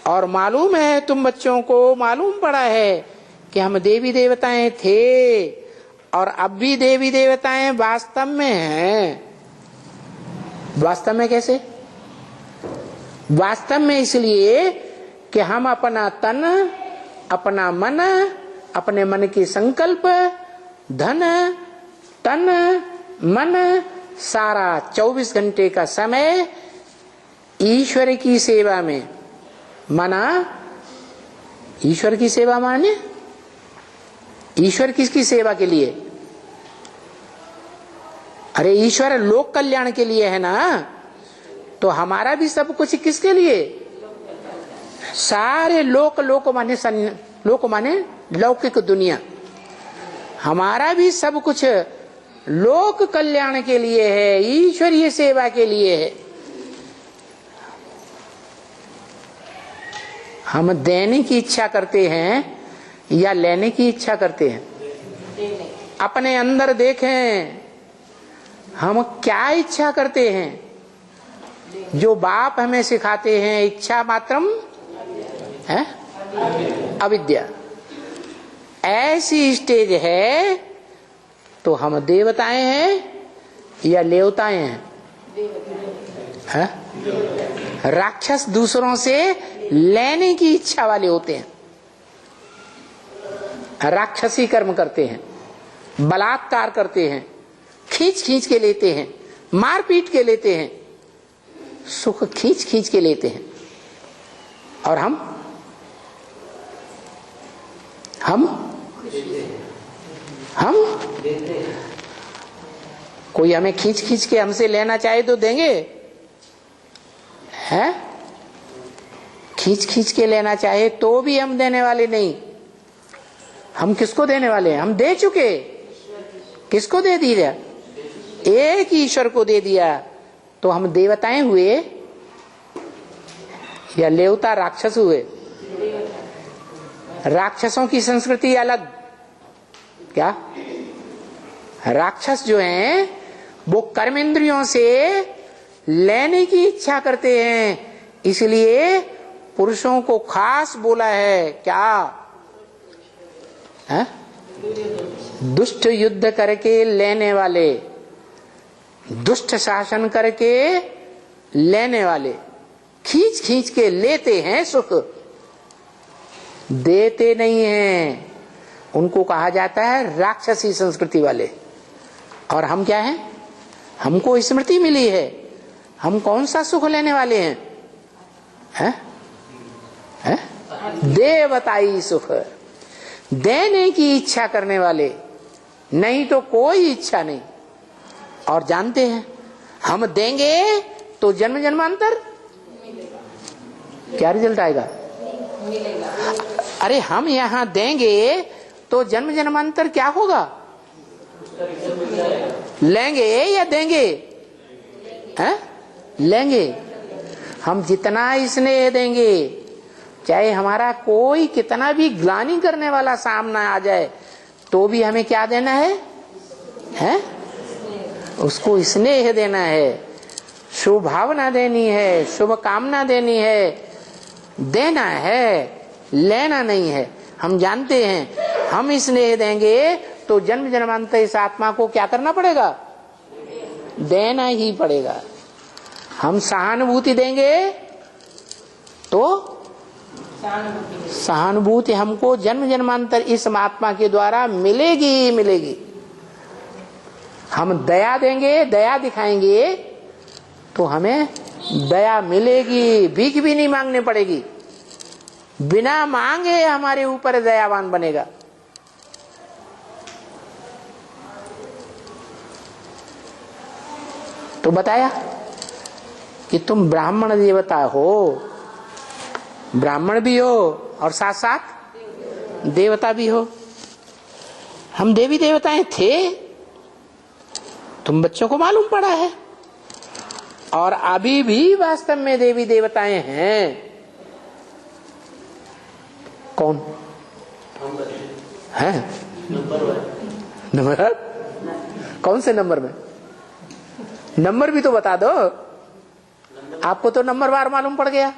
[SPEAKER 1] और मालूम है तुम बच्चों को, मालूम पड़ा है कि हम देवी देवताएं थे और अब भी देवी देवताएं वास्तव में हैं। वास्तव में कैसे? वास्तव में इसलिए कि हम अपना तन, अपना मन, अपने मन के संकल्प, धन, तन, मन, सारा 24 घंटे का समय ईश्वर की सेवा में माना। ईश्वर की सेवा माने ईश्वर किसकी सेवा के लिए? अरे ईश्वर लोक कल्याण के लिए है ना। तो हमारा भी सब कुछ किसके लिए? सारे लोक, लोक माने लौकिक दुनिया। हमारा भी सब कुछ लोक कल्याण के लिए है, ईश्वरीय सेवा के लिए है। हम देने की इच्छा करते हैं या लेने की इच्छा करते हैं? अपने अंदर देखें, हम क्या इच्छा करते हैं? जो बाप हमें सिखाते हैं, इच्छा मात्रम है अविद्या। ऐसी स्टेज है तो हम देवताएं हैं या लेवताएं हैं? राक्षस दूसरों से लेने की इच्छा वाले होते हैं, राक्षसी कर्म करते हैं, बलात्कार करते हैं, खींच खींच के लेते हैं, मार पीट के लेते हैं, सुख खींच खींच के लेते हैं। और हम कोई हमें खींच खींच के हमसे लेना चाहे तो देंगे? है? खींच खींच के लेना चाहे तो भी हम देने वाले नहीं। हम किसको देने वाले हैं? हम दे चुके। किसको दे दिया? एक ईश्वर को दे दिया। तो हम देवताएं हुए या लेवता राक्षस हुए? राक्षसों की संस्कृति अलग। क्या? राक्षस जो हैं वो कर्मेंद्रियों से लेने की इच्छा करते हैं, इसलिए पुरुषों को खास बोला है। क्या है? दुष्ट युद्ध करके लेने वाले, दुष्ट शासन करके लेने वाले, खींच खींच के लेते हैं सुख, देते नहीं हैं। उनको कहा जाता है राक्षसी संस्कृति वाले। और हम क्या हैं? हमको स्मृति मिली है, हम कौन सा सुख लेने वाले हैं? है? है? देवताई सुख, देने की इच्छा करने वाले, नहीं तो कोई इच्छा नहीं। और जानते हैं हम देंगे तो जन्म जन्मांतर क्या रिजल्ट आएगा?
[SPEAKER 2] मिलेगा।
[SPEAKER 1] अरे हम यहाँ देंगे तो जन्म जन्मांतर क्या होगा? लेंगे या देंगे? हैं? लेंगे। हम जितना स्नेह देंगे, चाहे हमारा कोई कितना भी ग्लानि करने वाला सामना आ जाए, तो भी हमें क्या देना है? हैं? उसको स्नेह देना है, शुभ भावना देनी है, शुभ कामना देनी है, देना है, लेना नहीं है। हम जानते हैं हम स्नेह देंगे तो जन्म जन्मांतर इस आत्मा को क्या करना पड़ेगा? देना ही पड़ेगा। हम सहानुभूति देंगे तो सहानुभूति हमको जन्म जन्मांतर इस आत्मा के द्वारा मिलेगी ही मिलेगी। हम दया देंगे, दया दिखाएंगे तो हमें दया मिलेगी, भीख भी नहीं मांगनी पड़ेगी, बिना मांगे हमारे ऊपर दयावान बनेगा। तो बताया कि तुम ब्राह्मण देवता हो, ब्राह्मण भी हो और साथ साथ देवता भी हो। हम देवी देवताएं थे, तुम बच्चों को मालूम पड़ा है, और अभी भी वास्तव में देवी देवताएं हैं। कौन है? नंबर? कौन से नंबर में? नंबर भी तो बता दो। आपको तो नंबर बार मालूम पड़ गया।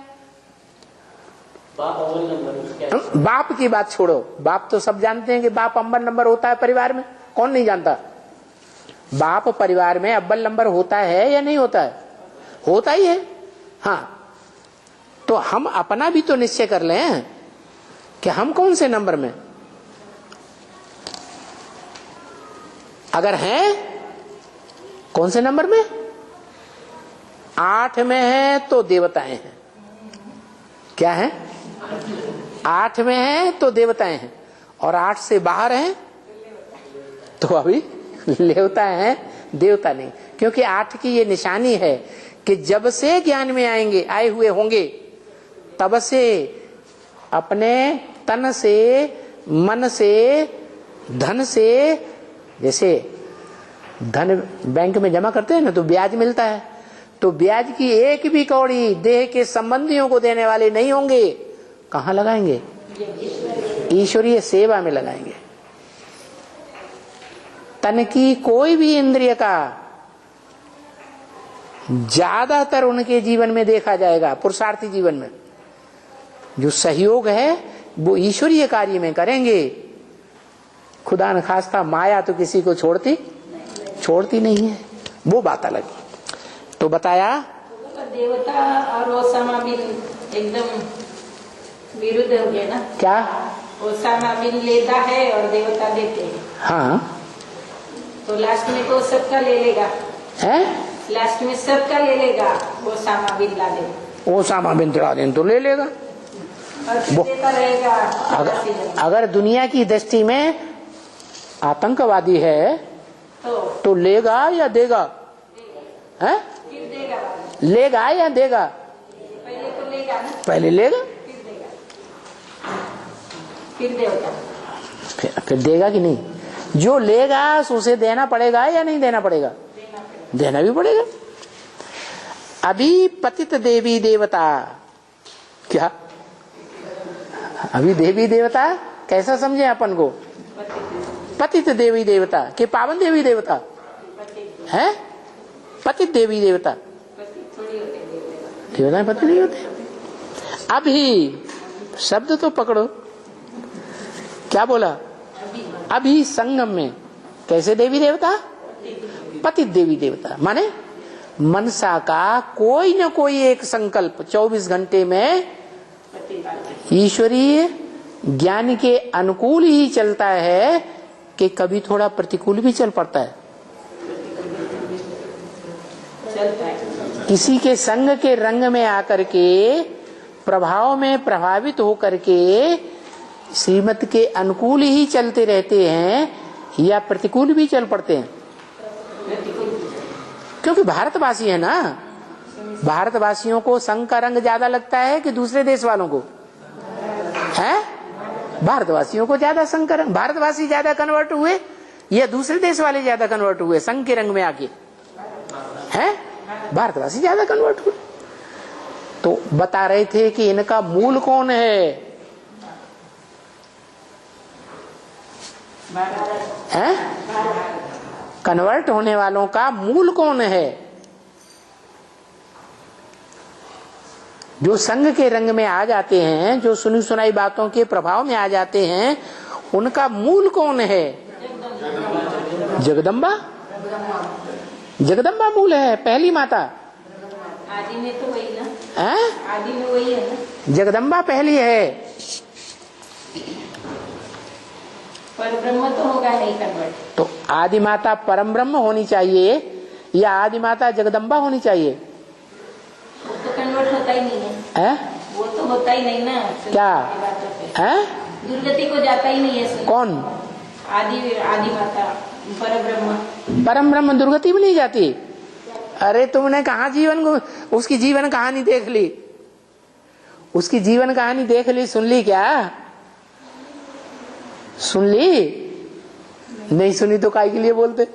[SPEAKER 1] बाप की बात छोड़ो, बाप तो सब जानते हैं कि बाप अव्वल नंबर होता है परिवार में। कौन नहीं जानता? बाप परिवार में अव्वल नंबर होता है या नहीं होता है? होता ही है। हाँ, तो हम अपना भी तो निश्चय कर लें कि हम कौन से नंबर में अगर हैं, कौन से नंबर में? 8 में है तो देवताएं हैं। क्या है? 8 में है तो देवताएं हैं, और 8 से बाहर हैं तो अभी लेवता है, देवता नहीं। क्योंकि 8 की ये निशानी है कि जब से ज्ञान में आए हुए होंगे, तब से अपने तन से, मन से, धन से, जैसे धन बैंक में जमा करते हैं ना तो ब्याज मिलता है, तो ब्याज की एक भी कौड़ी देह के संबंधियों को देने वाले नहीं होंगे। कहाँ लगाएंगे? ईश्वरीय सेवा में लगाएंगे। तन की कोई भी इंद्रिय का ज्यादातर उनके जीवन में देखा जाएगा, पुरुषार्थी जीवन में जो सहयोग है वो ईश्वरीय कार्य में करेंगे। खुदा न खास्ता माया तो किसी को छोड़ती नहीं है, वो बात अलग। तो बताया
[SPEAKER 2] देवता और ओसामा बिन एकदम विरुद्ध हो गया ना।
[SPEAKER 1] क्या?
[SPEAKER 2] ओसामा बिन लेता है और देवता देते हैं।
[SPEAKER 1] हाँ,
[SPEAKER 2] तो लास्ट में तो सबका ले लेगा
[SPEAKER 1] है?
[SPEAKER 2] लास्ट में सबका ले लेगा Osama bin Laden.
[SPEAKER 1] Osama bin Laden तो ले लेगा,
[SPEAKER 2] और देता रहेगा।
[SPEAKER 1] अगर दुनिया की दृष्टि में आतंकवादी है तो लेगा या देगा? है?
[SPEAKER 2] फिर देगा,
[SPEAKER 1] लेगा या देगा?
[SPEAKER 2] पहले तो लेगा ना,
[SPEAKER 1] पहले लेगा,
[SPEAKER 2] फिर देगा,
[SPEAKER 1] फिर देगा कि नहीं? जो लेगा उसे देना पड़ेगा या नहीं देना पड़ेगा? देना भी पड़ेगा। अभी पतित देवी देवता, क्या अभी देवी देवता कैसा समझे अपन को? पतित देवी देवता के पावन देवी देवता है? पतित देवी देवता, देवता पति नहीं होते। अभी शब्द तो पकड़ो, क्या बोला? अभी संगम में कैसे देवी देवता? पतित देवी देवता, माने मनसा का कोई न कोई एक संकल्प 24 घंटे में ईश्वरीय ज्ञान के अनुकूल ही चलता है कि कभी थोड़ा प्रतिकूल भी चल पड़ता है। किसी के संग के रंग में आकर के, प्रभाव में प्रभावित होकर के श्रीमत के अनुकूल ही चलते रहते हैं या प्रतिकूल भी चल पड़ते हैं? क्योंकि भारतवासी है ना, भारतवासियों को संघ का रंग ज्यादा लगता है कि दूसरे देश वालों को है? भारतवासियों को ज्यादा संघ का रंग, भारतवासी ज्यादा कन्वर्ट हुए या दूसरे देश वाले ज्यादा कन्वर्ट हुए संघ के रंग में आके? है भारतवासी ज्यादा कन्वर्ट हुए। तो बता रहे थे कि इनका मूल कौन है? कन्वर्ट होने वालों का मूल कौन है? जो संघ के रंग में आ जाते हैं, जो सुनी सुनाई बातों के प्रभाव में आ जाते हैं, उनका मूल कौन है? जगदम्बा। जगदम्बा मूल है, पहली माता।
[SPEAKER 2] आदि में तो वही ना, आदि में वही है ना,
[SPEAKER 1] जगदम्बा पहली है।
[SPEAKER 2] पर ब्रह्म तो होगा नहीं कन्वर्ट।
[SPEAKER 1] तो आदि माता परम ब्रह्म होनी चाहिए या आदि माता जगदम्बा होनी चाहिए?
[SPEAKER 2] वो तो कन्वर्ट होता ही नहीं है, वो तो होता ही नहीं ना।
[SPEAKER 1] क्या है?
[SPEAKER 2] दुर्गति को जाता ही नहीं है।
[SPEAKER 1] कौन?
[SPEAKER 2] आदि माता परम ब्रह्म।
[SPEAKER 1] परम ब्रह्म दुर्गति भी नहीं जाती? अरे तुमने कहा जीवन को, उसकी जीवन कहानी देख ली, उसकी जीवन कहानी देख ली, सुन ली क्या? सुन ली? नहीं सुनी तो काय के लिए बोलते?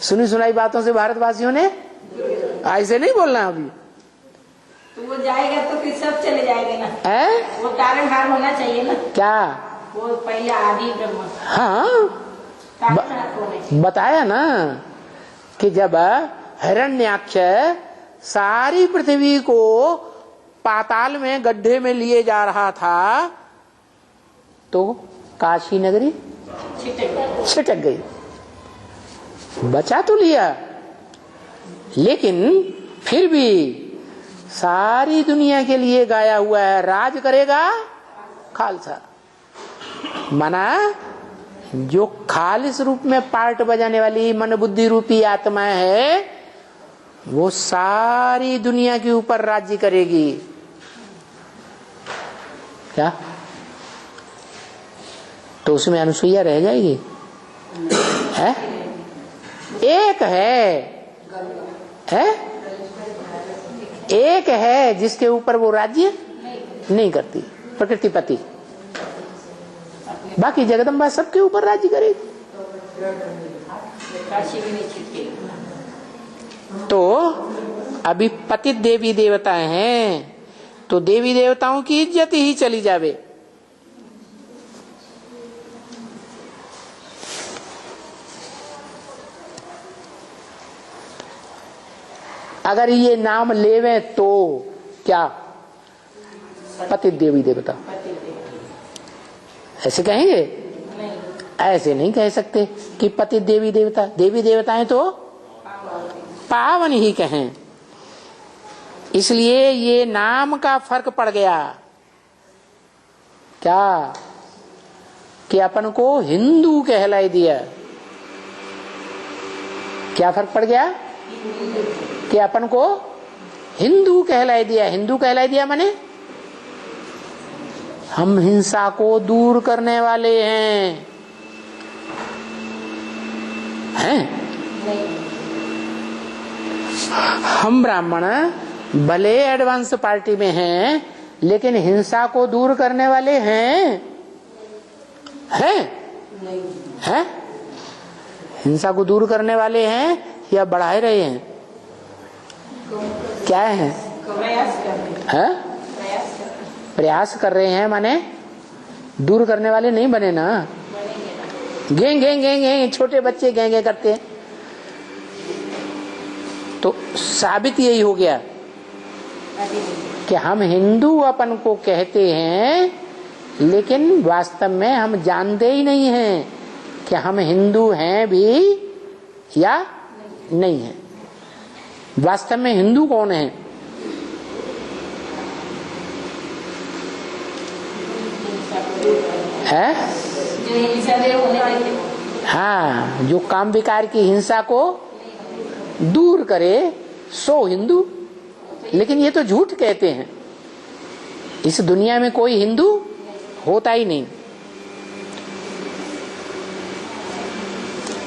[SPEAKER 1] सुनी सुनाई बातों से भारतवासियों ने ऐसे नहीं बोलना। अभी
[SPEAKER 2] तो वो जाएगा तो फिर सब चले जाएंगे ना,
[SPEAKER 1] है?
[SPEAKER 2] वो तारणहार होना चाहिए ना।
[SPEAKER 1] क्या?
[SPEAKER 2] वो पहले आदि ब्रह्म।
[SPEAKER 1] हाँ बताया ना कि जब हिरण्याक्ष सारी पृथ्वी को पाताल में गड्ढे में लिए जा रहा था तो काशी नगरी छिटक गई। बचा तो लिया, लेकिन फिर भी सारी दुनिया के लिए गाया हुआ है, राज करेगा खालसा। माना जो खालिस रूप में पार्ट बजाने वाली मन बुद्धि रूपी आत्मा है, वो सारी दुनिया के ऊपर राज्य करेगी। क्या? तो उसमें अनुसुईया रह जाएगी? है? एक है एक है जिसके ऊपर वो राज्य नहीं करती, प्रकृतिपति। बाकी जगदम्बा सबके ऊपर राज्य करेगी। तो अभी पतित देवी देवता हैं, तो देवी देवताओं की इज्जत ही चली जावे। अगर ये नाम लेवे तो क्या? पतित देवी देवता ऐसे कहेंगे? ऐसे नहीं कह सकते कि पतित देवी देवता। देवी देवताएं तो पावन ही कहें। इसलिए ये नाम का फर्क पड़ गया। क्या? कि अपन को हिंदू कहलाई दिया। क्या फर्क पड़ गया? कि अपन को हिंदू कहलाई दिया। हिंदू कहलाई दिया माने हम हिंसा को दूर करने वाले हैं। हम ब्राह्मण भले एडवांस पार्टी में हैं, लेकिन हिंसा को दूर करने वाले हैं? हिंसा को दूर करने वाले हैं या बढ़ाए रहे हैं? क्या है? प्रयास कर रहे हैं, माने दूर करने वाले नहीं बने ना। गें गें गें गें छोटे बच्चे गें गें करते हैं, तो साबित यही हो गया कि हम हिंदू अपन को कहते हैं, लेकिन वास्तव में हम जानते ही नहीं हैं कि हम हिंदू हैं भी या नहीं हैं। वास्तव में हिंदू कौन है? हाँ, जो काम विकार की हिंसा को दूर करे सो हिंदू। लेकिन ये तो झूठ कहते हैं। इस दुनिया में कोई हिंदू होता ही नहीं।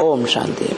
[SPEAKER 1] ओम शांति।